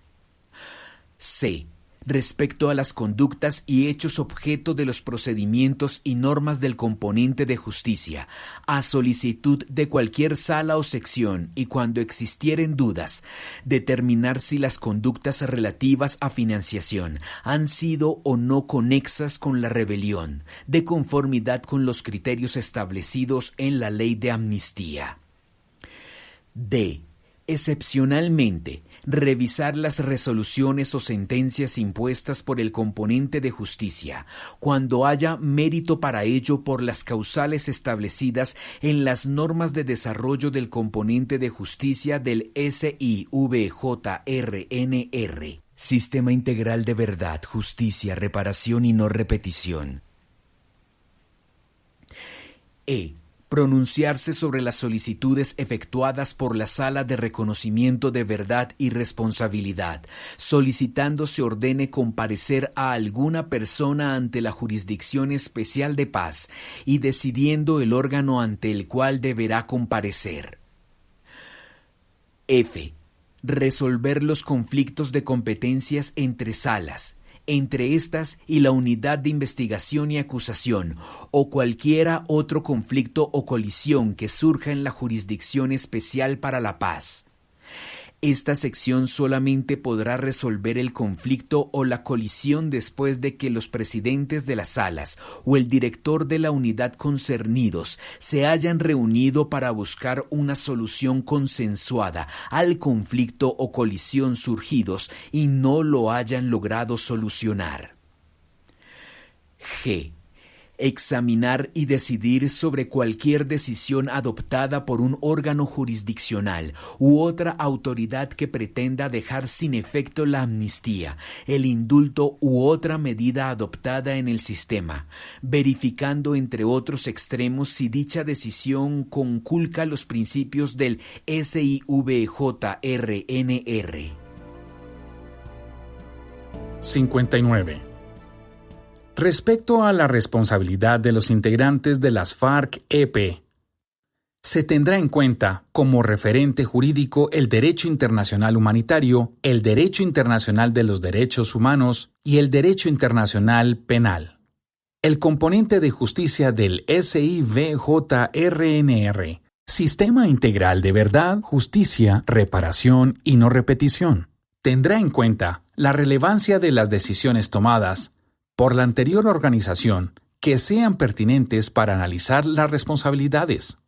C. Respecto a las conductas y hechos objeto de los procedimientos y normas del componente de justicia, a solicitud de cualquier sala o sección y cuando existieren dudas, determinar si las conductas relativas a financiación han sido o no conexas con la rebelión, de conformidad con los criterios establecidos en la Ley de Amnistía. D. Excepcionalmente, revisar las resoluciones o sentencias impuestas por el componente de justicia, cuando haya mérito para ello por las causales establecidas en las normas de desarrollo del componente de justicia del SIVJRNR, Sistema Integral de Verdad, Justicia, Reparación y No Repetición. E. Pronunciarse sobre las solicitudes efectuadas por la Sala de Reconocimiento de Verdad y Responsabilidad, solicitando se ordene comparecer a alguna persona ante la Jurisdicción Especial de Paz y decidiendo el órgano ante el cual deberá comparecer. F. Resolver los conflictos de competencias entre salas, entre estas y la Unidad de Investigación y Acusación, o cualquiera otro conflicto o colisión que surja en la Jurisdicción Especial para la Paz. Esta sección solamente podrá resolver el conflicto o la colisión después de que los presidentes de las salas o el director de la unidad concernidos se hayan reunido para buscar una solución consensuada al conflicto o colisión surgidos y no lo hayan logrado solucionar. G. Examinar y decidir sobre cualquier decisión adoptada por un órgano jurisdiccional u otra autoridad que pretenda dejar sin efecto la amnistía, el indulto u otra medida adoptada en el sistema, verificando entre otros extremos si dicha decisión conculca los principios del SIVJRNR. 59. Respecto a la responsabilidad de los integrantes de las FARC-EP, se tendrá en cuenta como referente jurídico el derecho internacional humanitario, el derecho internacional de los derechos humanos y el derecho internacional penal. El componente de justicia del SIVJRNR, Sistema Integral de Verdad, Justicia, Reparación y No Repetición, tendrá en cuenta la relevancia de las decisiones tomadas por la anterior organización que sean pertinentes para analizar las responsabilidades.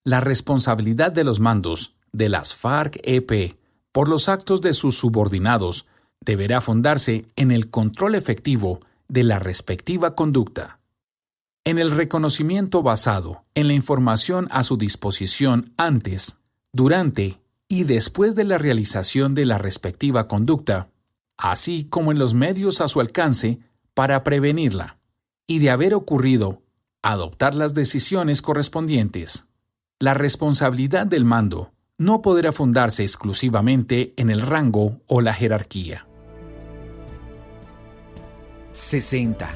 La responsabilidad de los mandos de las FARC-EP por los actos de sus subordinados deberá fundarse en el control efectivo de la respectiva conducta, en el reconocimiento basado en la información a su disposición antes, durante y después de la realización de la respectiva conducta, así como en los medios a su alcance para prevenirla, y de haber ocurrido, adoptar las decisiones correspondientes. La responsabilidad del mando no podrá fundarse exclusivamente en el rango o la jerarquía. 60.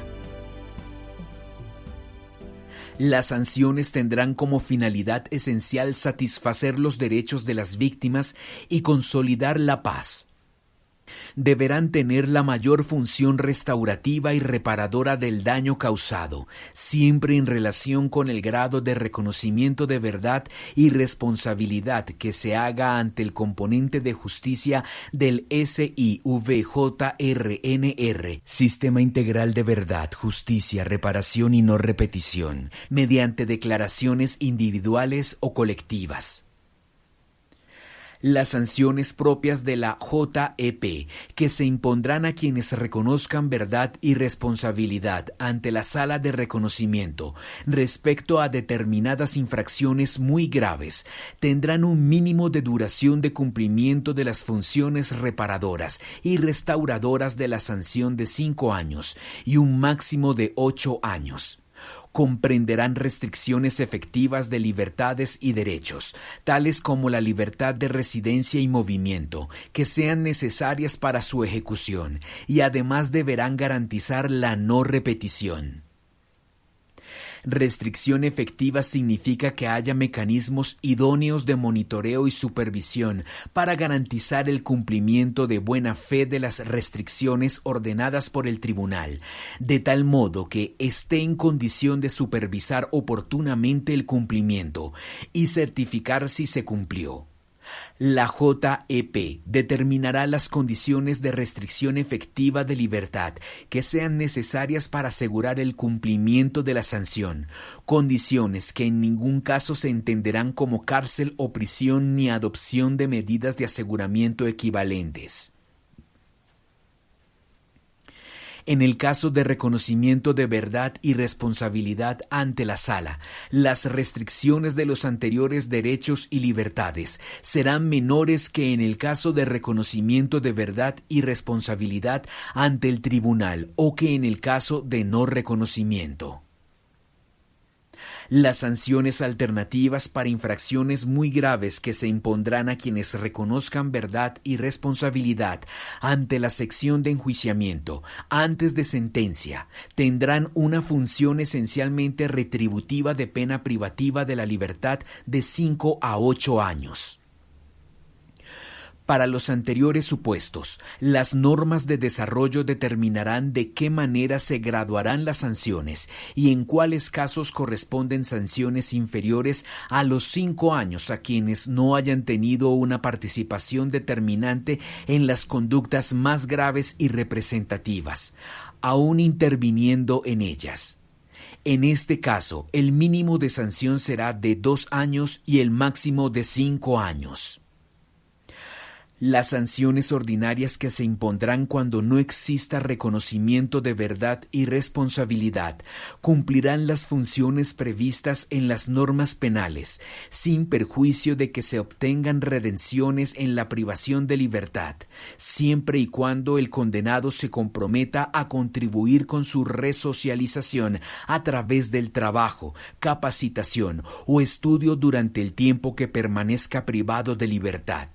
Las sanciones tendrán como finalidad esencial satisfacer los derechos de las víctimas y consolidar la paz. Deberán tener la mayor función restaurativa y reparadora del daño causado, siempre en relación con el grado de reconocimiento de verdad y responsabilidad que se haga ante el componente de justicia del SIVJRNR, Sistema Integral de Verdad, Justicia, Reparación y No Repetición, mediante declaraciones individuales o colectivas. Las sanciones propias de la JEP, que se impondrán a quienes reconozcan verdad y responsabilidad ante la sala de reconocimiento respecto a determinadas infracciones muy graves, tendrán un mínimo de duración de cumplimiento de las funciones reparadoras y restauradoras de la sanción de 5 años y un máximo de 8 años. Comprenderán restricciones efectivas de libertades y derechos, tales como la libertad de residencia y movimiento, que sean necesarias para su ejecución, y además deberán garantizar la no repetición. Restricción efectiva significa que haya mecanismos idóneos de monitoreo y supervisión para garantizar el cumplimiento de buena fe de las restricciones ordenadas por el tribunal, de tal modo que esté en condición de supervisar oportunamente el cumplimiento y certificar si se cumplió. La JEP determinará las condiciones de restricción efectiva de libertad que sean necesarias para asegurar el cumplimiento de la sanción, condiciones que en ningún caso se entenderán como cárcel o prisión ni adopción de medidas de aseguramiento equivalentes. En el caso de reconocimiento de verdad y responsabilidad ante la sala, las restricciones de los anteriores derechos y libertades serán menores que en el caso de reconocimiento de verdad y responsabilidad ante el tribunal o que en el caso de no reconocimiento. Las sanciones alternativas para infracciones muy graves que se impondrán a quienes reconozcan verdad y responsabilidad ante la sección de enjuiciamiento antes de sentencia tendrán una función esencialmente retributiva de pena privativa de la libertad de 5 a 8 años. Para los anteriores supuestos, las normas de desarrollo determinarán de qué manera se graduarán las sanciones y en cuáles casos corresponden sanciones inferiores a los 5 años a quienes no hayan tenido una participación determinante en las conductas más graves y representativas, aún interviniendo en ellas. En este caso, el mínimo de sanción será de 2 años y el máximo de 5 años. Las sanciones ordinarias que se impondrán cuando no exista reconocimiento de verdad y responsabilidad cumplirán las funciones previstas en las normas penales, sin perjuicio de que se obtengan redenciones en la privación de libertad, siempre y cuando el condenado se comprometa a contribuir con su resocialización a través del trabajo, capacitación o estudio durante el tiempo que permanezca privado de libertad.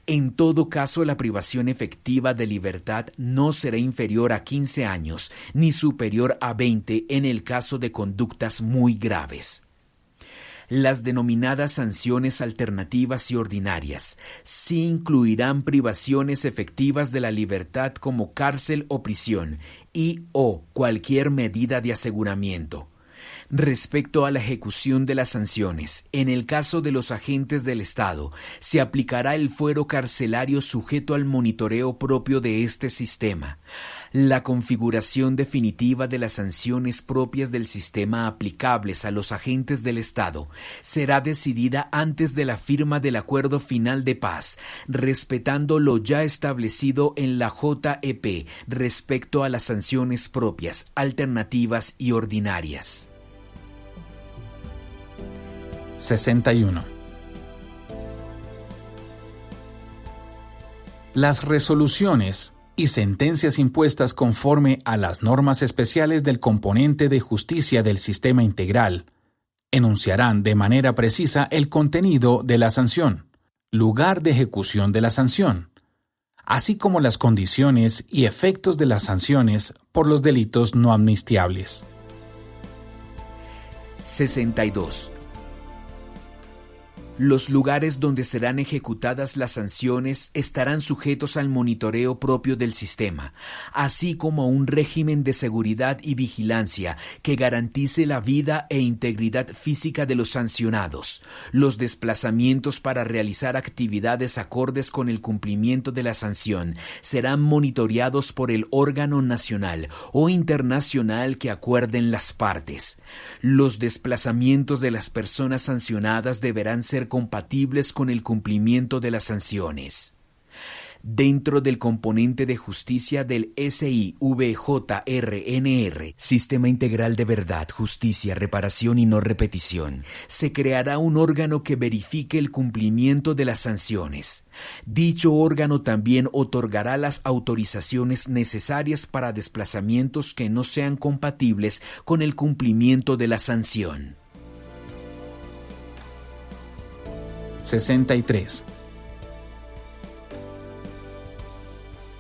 En todo caso, la privación efectiva de libertad no será inferior a 15 años ni superior a 20 en el caso de conductas muy graves. Las denominadas sanciones alternativas y ordinarias sí incluirán privaciones efectivas de la libertad como cárcel o prisión o cualquier medida de aseguramiento. Respecto a la ejecución de las sanciones, en el caso de los agentes del Estado, se aplicará el fuero carcelario sujeto al monitoreo propio de este sistema. La configuración definitiva de las sanciones propias del sistema aplicables a los agentes del Estado será decidida antes de la firma del acuerdo final de paz, respetando lo ya establecido en la JEP respecto a las sanciones propias, alternativas y ordinarias. 61. Las resoluciones y sentencias impuestas conforme a las normas especiales del componente de justicia del sistema integral enunciarán de manera precisa el contenido de la sanción, lugar de ejecución de la sanción, así como las condiciones y efectos de las sanciones por los delitos no amnistiables. 62. Los lugares donde serán ejecutadas las sanciones estarán sujetos al monitoreo propio del sistema, así como a un régimen de seguridad y vigilancia que garantice la vida e integridad física de los sancionados. Los desplazamientos para realizar actividades acordes con el cumplimiento de la sanción serán monitoreados por el órgano nacional o internacional que acuerden las partes. Los desplazamientos de las personas sancionadas deberán ser compatibles con el cumplimiento de las sanciones. Dentro del componente de justicia del SIVJRNR, Sistema Integral de Verdad, Justicia, Reparación y No Repetición, se creará un órgano que verifique el cumplimiento de las sanciones. Dicho órgano también otorgará las autorizaciones necesarias para desplazamientos que no sean compatibles con el cumplimiento de la sanción. 63.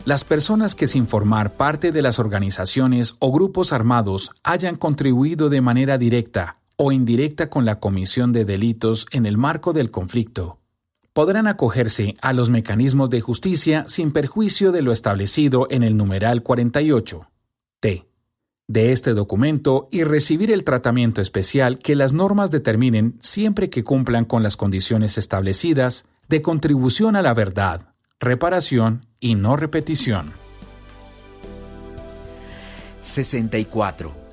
Las personas que sin formar parte de las organizaciones o grupos armados hayan contribuido de manera directa o indirecta con la comisión de delitos en el marco del conflicto, podrán acogerse a los mecanismos de justicia sin perjuicio de lo establecido en el numeral 48 de este documento y recibir el tratamiento especial que las normas determinen siempre que cumplan con las condiciones establecidas de contribución a la verdad, reparación y no repetición. 64.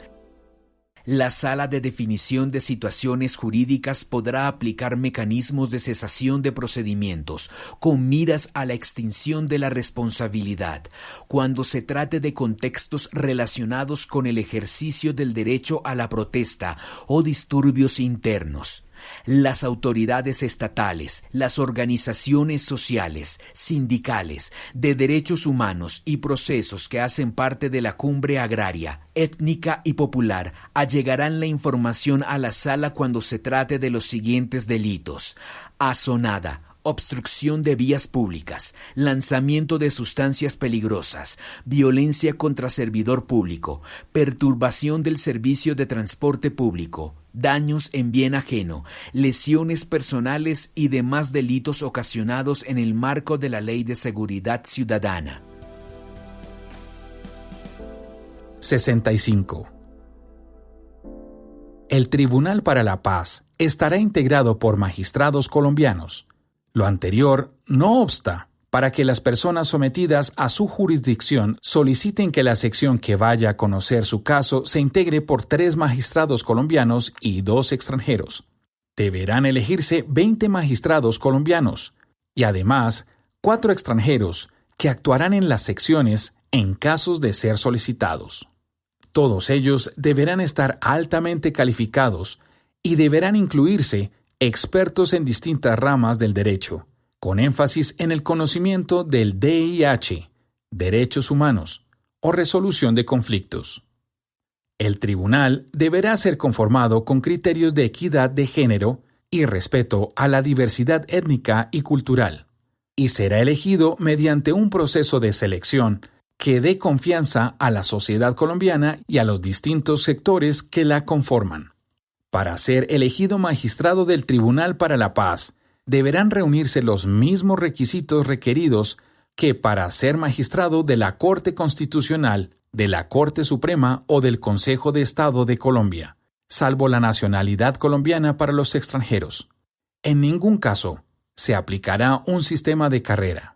La Sala de Definición de Situaciones Jurídicas podrá aplicar mecanismos de cesación de procedimientos con miras a la extinción de la responsabilidad cuando se trate de contextos relacionados con el ejercicio del derecho a la protesta o disturbios internos. Las autoridades estatales, las organizaciones sociales, sindicales, de derechos humanos y procesos que hacen parte de la cumbre agraria, étnica y popular allegarán la información a la sala cuando se trate de los siguientes delitos: asonada, obstrucción de vías públicas, lanzamiento de sustancias peligrosas, violencia contra servidor público, perturbación del servicio de transporte público, daños en bien ajeno, lesiones personales y demás delitos ocasionados en el marco de la Ley de Seguridad Ciudadana. 65. El Tribunal para la Paz estará integrado por magistrados colombianos. Lo anterior no obsta para que las personas sometidas a su jurisdicción soliciten que la sección que vaya a conocer su caso se integre por 3 magistrados colombianos y 2 extranjeros. Deberán elegirse 20 magistrados colombianos y además 4 extranjeros que actuarán en las secciones en casos de ser solicitados. Todos ellos deberán estar altamente calificados y deberán incluirse expertos en distintas ramas del derecho, con énfasis en el conocimiento del DIH, derechos humanos o resolución de conflictos. El tribunal deberá ser conformado con criterios de equidad de género y respeto a la diversidad étnica y cultural, y será elegido mediante un proceso de selección que dé confianza a la sociedad colombiana y a los distintos sectores que la conforman. Para ser elegido magistrado del Tribunal para la Paz, deberán reunirse los mismos requisitos requeridos que para ser magistrado de la Corte Constitucional, de la Corte Suprema o del Consejo de Estado de Colombia, salvo la nacionalidad colombiana para los extranjeros. En ningún caso se aplicará un sistema de carrera.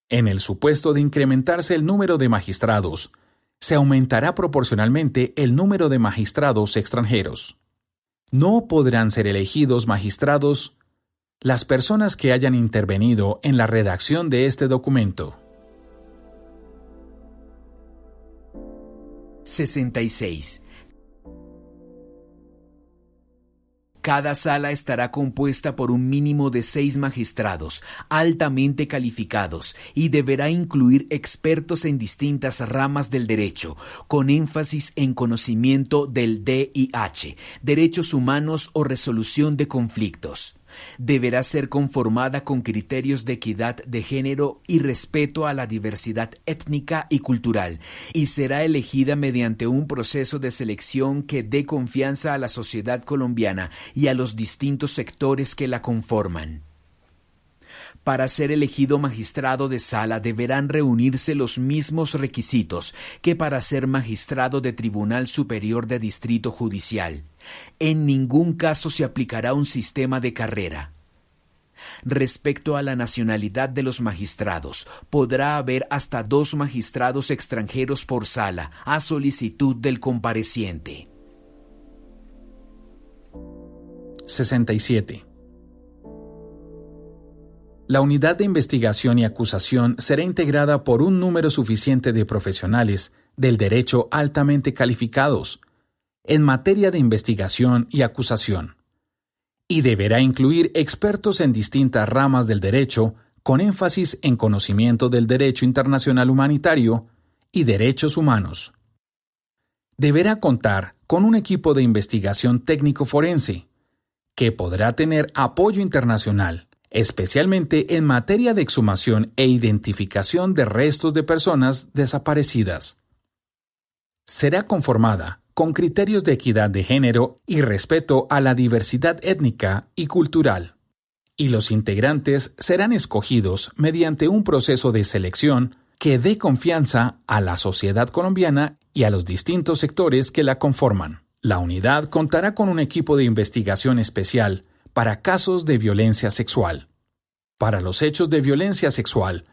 En el supuesto de incrementarse el número de magistrados, se aumentará proporcionalmente el número de magistrados extranjeros. No podrán ser elegidos magistrados las personas que hayan intervenido en la redacción de este documento. 66. Cada sala estará compuesta por un mínimo de 6 magistrados altamente calificados y deberá incluir expertos en distintas ramas del derecho, con énfasis en conocimiento del DIH, derechos humanos o resolución de conflictos. Deberá ser conformada con criterios de equidad de género y respeto a la diversidad étnica y cultural, y será elegida mediante un proceso de selección que dé confianza a la sociedad colombiana y a los distintos sectores que la conforman. Para ser elegido magistrado de sala deberán reunirse los mismos requisitos que para ser magistrado de Tribunal Superior de Distrito Judicial. En ningún caso se aplicará un sistema de carrera. Respecto a la nacionalidad de los magistrados, podrá haber hasta 2 magistrados extranjeros por sala, a solicitud del compareciente. 67. La unidad de investigación y acusación será integrada por un número suficiente de profesionales del derecho altamente calificados en materia de investigación y acusación, y deberá incluir expertos en distintas ramas del derecho con énfasis en conocimiento del derecho internacional humanitario y derechos humanos. Deberá contar con un equipo de investigación técnico forense, que podrá tener apoyo internacional, especialmente en materia de exhumación e identificación de restos de personas desaparecidas. Será conformada con criterios de equidad de género y respeto a la diversidad étnica y cultural, y los integrantes serán escogidos mediante un proceso de selección que dé confianza a la sociedad colombiana y a los distintos sectores que la conforman. La unidad contará con un equipo de investigación especial para casos de violencia sexual. Para los hechos de violencia sexual,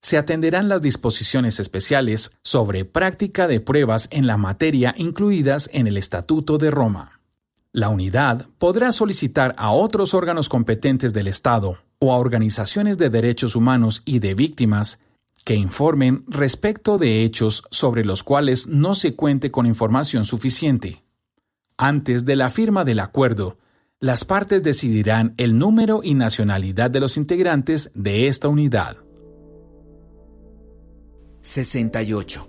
se atenderán las disposiciones especiales sobre práctica de pruebas en la materia incluidas en el Estatuto de Roma. La unidad podrá solicitar a otros órganos competentes del Estado o a organizaciones de derechos humanos y de víctimas que informen respecto de hechos sobre los cuales no se cuente con información suficiente. Antes de la firma del acuerdo, las partes decidirán el número y nacionalidad de los integrantes de esta unidad. 68.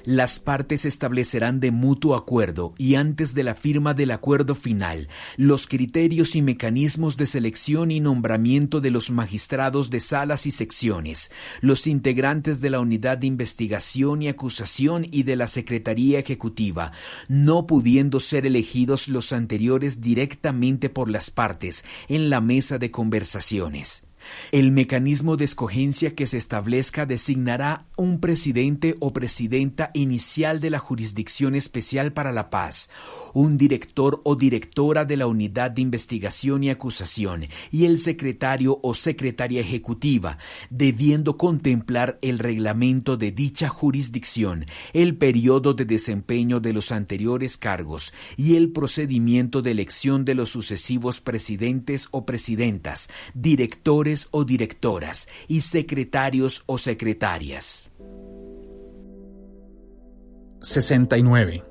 Las partes establecerán de mutuo acuerdo y antes de la firma del acuerdo final los criterios y mecanismos de selección y nombramiento de los magistrados de salas y secciones, los integrantes de la unidad de investigación y acusación y de la Secretaría Ejecutiva, no pudiendo ser elegidos los anteriores directamente por las partes en la mesa de conversaciones. El mecanismo de escogencia que se establezca designará un presidente o presidenta inicial de la Jurisdicción Especial para la Paz, un director o directora de la Unidad de Investigación y Acusación y el secretario o secretaria ejecutiva, debiendo contemplar el reglamento de dicha jurisdicción, el periodo de desempeño de los anteriores cargos y el procedimiento de elección de los sucesivos presidentes o presidentas, directores o directoras y secretarios o secretarias. 69.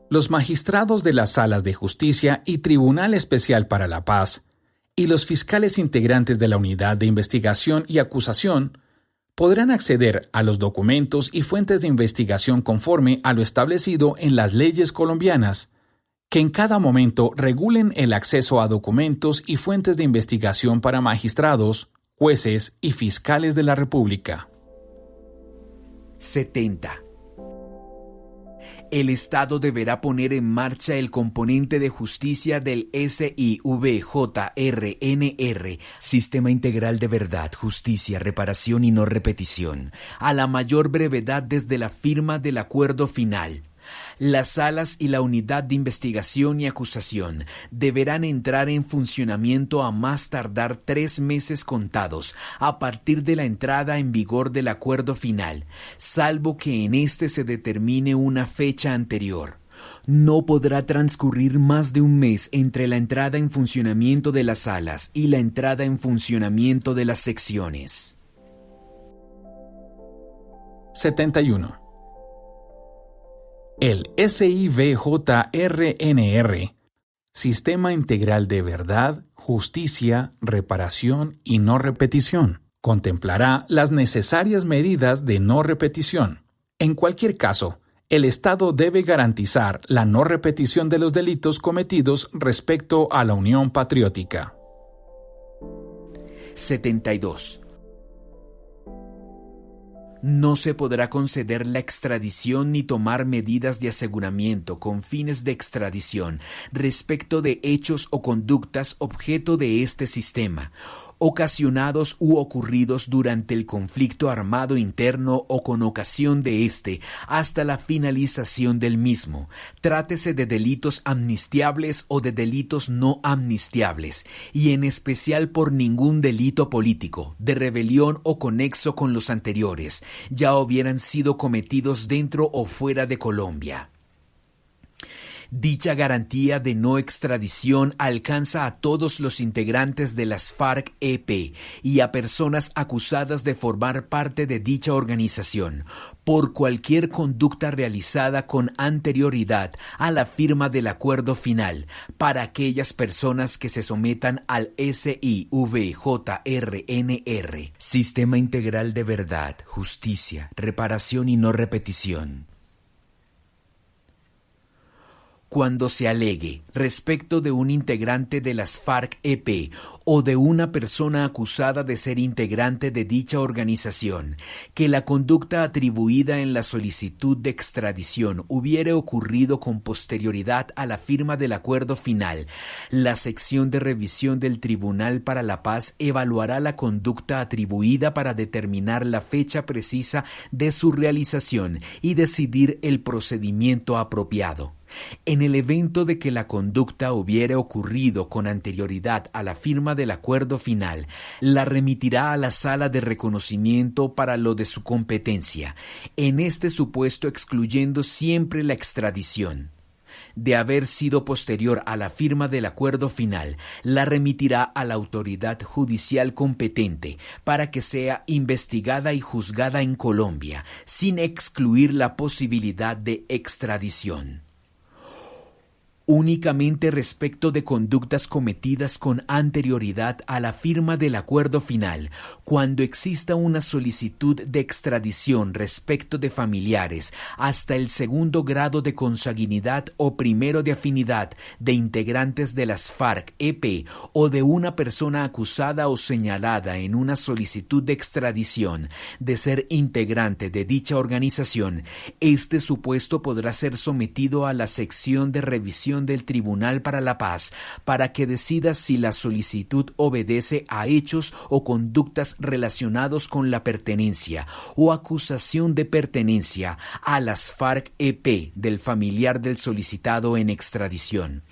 Los magistrados de las Salas de Justicia y Tribunal Especial para la Paz y los fiscales integrantes de la Unidad de Investigación y Acusación podrán acceder a los documentos y fuentes de investigación conforme a lo establecido en las leyes colombianas, que en cada momento regulen el acceso a documentos y fuentes de investigación para magistrados, jueces y fiscales de la República. 70. El Estado deberá poner en marcha el componente de justicia del SIVJRNR, Sistema Integral de Verdad, Justicia, Reparación y No Repetición, a la mayor brevedad desde la firma del acuerdo final. Las salas y la unidad de investigación y acusación deberán entrar en funcionamiento a más tardar 3 meses contados a partir de la entrada en vigor del acuerdo final, salvo que en este se determine una fecha anterior. No podrá transcurrir más de un mes entre la entrada en funcionamiento de las salas y la entrada en funcionamiento de las secciones. 71. El SIVJRNR, Sistema Integral de Verdad, Justicia, Reparación y No Repetición, contemplará las necesarias medidas de no repetición. En cualquier caso, el Estado debe garantizar la no repetición de los delitos cometidos respecto a la Unión Patriótica. 72. No se podrá conceder la extradición ni tomar medidas de aseguramiento con fines de extradición respecto de hechos o conductas objeto de este sistema, ocasionados u ocurridos durante el conflicto armado interno o con ocasión de éste, hasta la finalización del mismo. Trátese de delitos amnistiables o de delitos no amnistiables, y en especial por ningún delito político, de rebelión o conexo con los anteriores, ya hubieran sido cometidos dentro o fuera de Colombia. Dicha garantía de no extradición alcanza a todos los integrantes de las FARC-EP y a personas acusadas de formar parte de dicha organización por cualquier conducta realizada con anterioridad a la firma del acuerdo final para aquellas personas que se sometan al SIVJRNR, Sistema Integral de Verdad, Justicia, Reparación y No Repetición. Cuando se alegue respecto de un integrante de las FARC-EP o de una persona acusada de ser integrante de dicha organización, que la conducta atribuida en la solicitud de extradición hubiere ocurrido con posterioridad a la firma del acuerdo final, la sección de revisión del Tribunal para la Paz evaluará la conducta atribuida para determinar la fecha precisa de su realización y decidir el procedimiento apropiado. En el evento de que la conducta hubiere ocurrido con anterioridad a la firma del acuerdo final, la remitirá a la sala de reconocimiento para lo de su competencia, en este supuesto excluyendo siempre la extradición. De haber sido posterior a la firma del acuerdo final, la remitirá a la autoridad judicial competente para que sea investigada y juzgada en Colombia, sin excluir la posibilidad de extradición. únicamente respecto de conductas cometidas con anterioridad a la firma del acuerdo final, cuando exista una solicitud de extradición respecto de familiares hasta el segundo grado de consanguinidad o primero de afinidad de integrantes de las FARC-EP o de una persona acusada o señalada en una solicitud de extradición de ser integrante de dicha organización, este supuesto podrá ser sometido a la sección de revisión del Tribunal para la Paz para que decida si la solicitud obedece a hechos o conductas relacionados con la pertenencia o acusación de pertenencia a las FARC-EP del familiar del solicitado en extradición.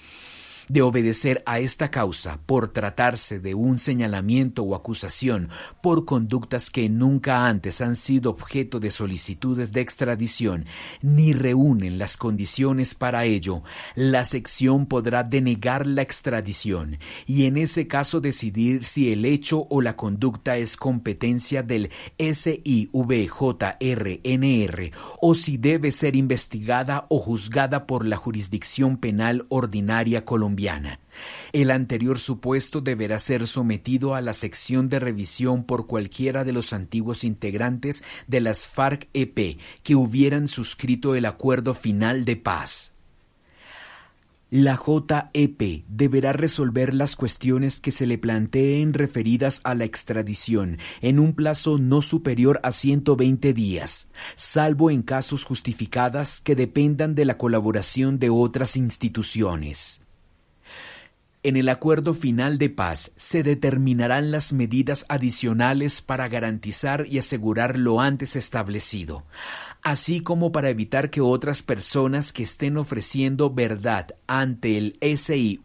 De obedecer a esta causa por tratarse de un señalamiento o acusación por conductas que nunca antes han sido objeto de solicitudes de extradición ni reúnen las condiciones para ello, la sección podrá denegar la extradición y en ese caso decidir si el hecho o la conducta es competencia del SIVJRNR o si debe ser investigada o juzgada por la jurisdicción penal ordinaria colombiana. El anterior supuesto deberá ser sometido a la sección de revisión por cualquiera de los antiguos integrantes de las FARC-EP que hubieran suscrito el acuerdo final de paz. La JEP deberá resolver las cuestiones que se le planteen referidas a la extradición en un plazo no superior a 120 días, salvo en casos justificadas que dependan de la colaboración de otras instituciones. En el acuerdo final de paz se determinarán las medidas adicionales para garantizar y asegurar lo antes establecido, así como para evitar que otras personas que estén ofreciendo verdad ante el SIVJRNR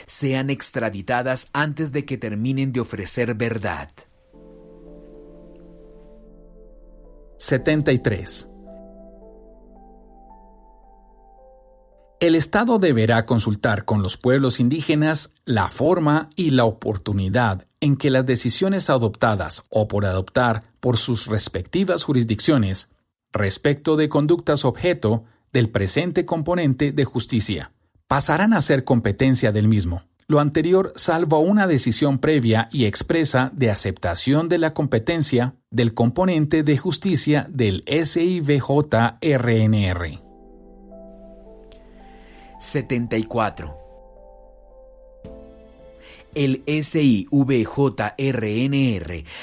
sean extraditadas antes de que terminen de ofrecer verdad. 73. El Estado deberá consultar con los pueblos indígenas la forma y la oportunidad en que las decisiones adoptadas o por adoptar por sus respectivas jurisdicciones respecto de conductas objeto del presente componente de justicia pasarán a ser competencia del mismo. Lo anterior salvo una decisión previa y expresa de aceptación de la competencia del componente de justicia del SIVJRNR. 74. El SIVJRNR,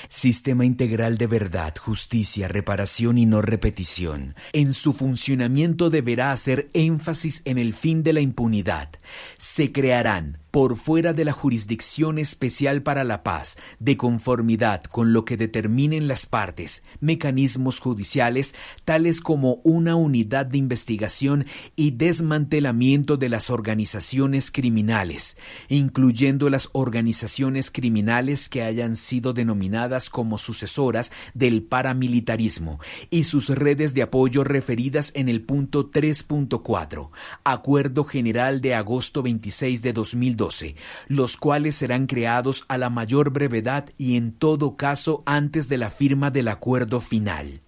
Sistema Integral de Verdad, Justicia, Reparación y No Repetición, en su funcionamiento deberá hacer énfasis en el fin de la impunidad. Se crearán, por fuera de la Jurisdicción Especial para la Paz, de conformidad con lo que determinen las partes, mecanismos judiciales tales como una unidad de investigación y desmantelamiento de las organizaciones criminales, incluyendo las organizaciones criminales que hayan sido denominadas como sucesoras del paramilitarismo y sus redes de apoyo referidas en el punto 3.4, Acuerdo General de agosto 26 de 2012, los cuales serán creados a la mayor brevedad y en todo caso antes de la firma del acuerdo final.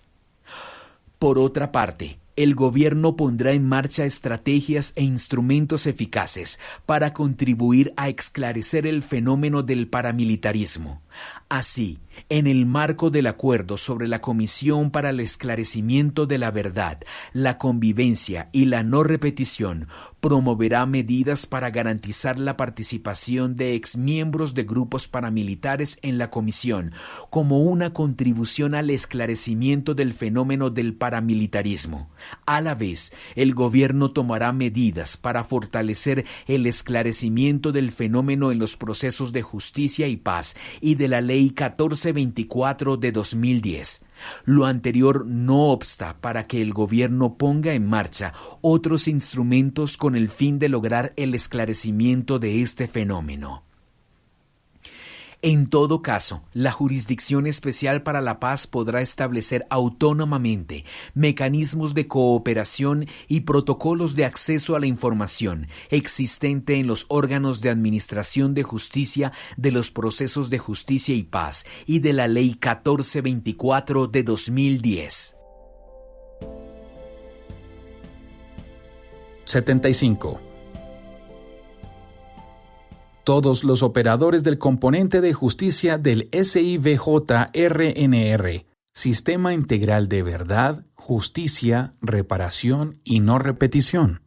Por otra parte, el gobierno pondrá en marcha estrategias e instrumentos eficaces para contribuir a esclarecer el fenómeno del paramilitarismo. Así, en el marco del acuerdo sobre la Comisión para el Esclarecimiento de la Verdad, la Convivencia y la No Repetición, promoverá medidas para garantizar la participación de exmiembros de grupos paramilitares en la Comisión, como una contribución al esclarecimiento del fenómeno del paramilitarismo. A la vez, el gobierno tomará medidas para fortalecer el esclarecimiento del fenómeno en los procesos de justicia y paz y de la Ley 1424 de 2010. Lo anterior no obsta para que el gobierno ponga en marcha otros instrumentos con el fin de lograr el esclarecimiento de este fenómeno. En todo caso, la Jurisdicción Especial para la Paz podrá establecer autónomamente mecanismos de cooperación y protocolos de acceso a la información existente en los órganos de administración de justicia de los procesos de justicia y paz y de la Ley 1424 de 2010. 75. Todos los operadores del componente de justicia del SIVJ-RNR, Sistema Integral de Verdad, Justicia, Reparación y No Repetición,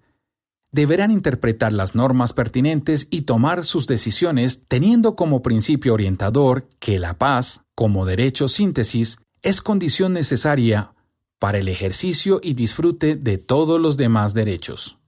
deberán interpretar las normas pertinentes y tomar sus decisiones teniendo como principio orientador que la paz, como derecho síntesis, es condición necesaria para el ejercicio y disfrute de todos los demás derechos.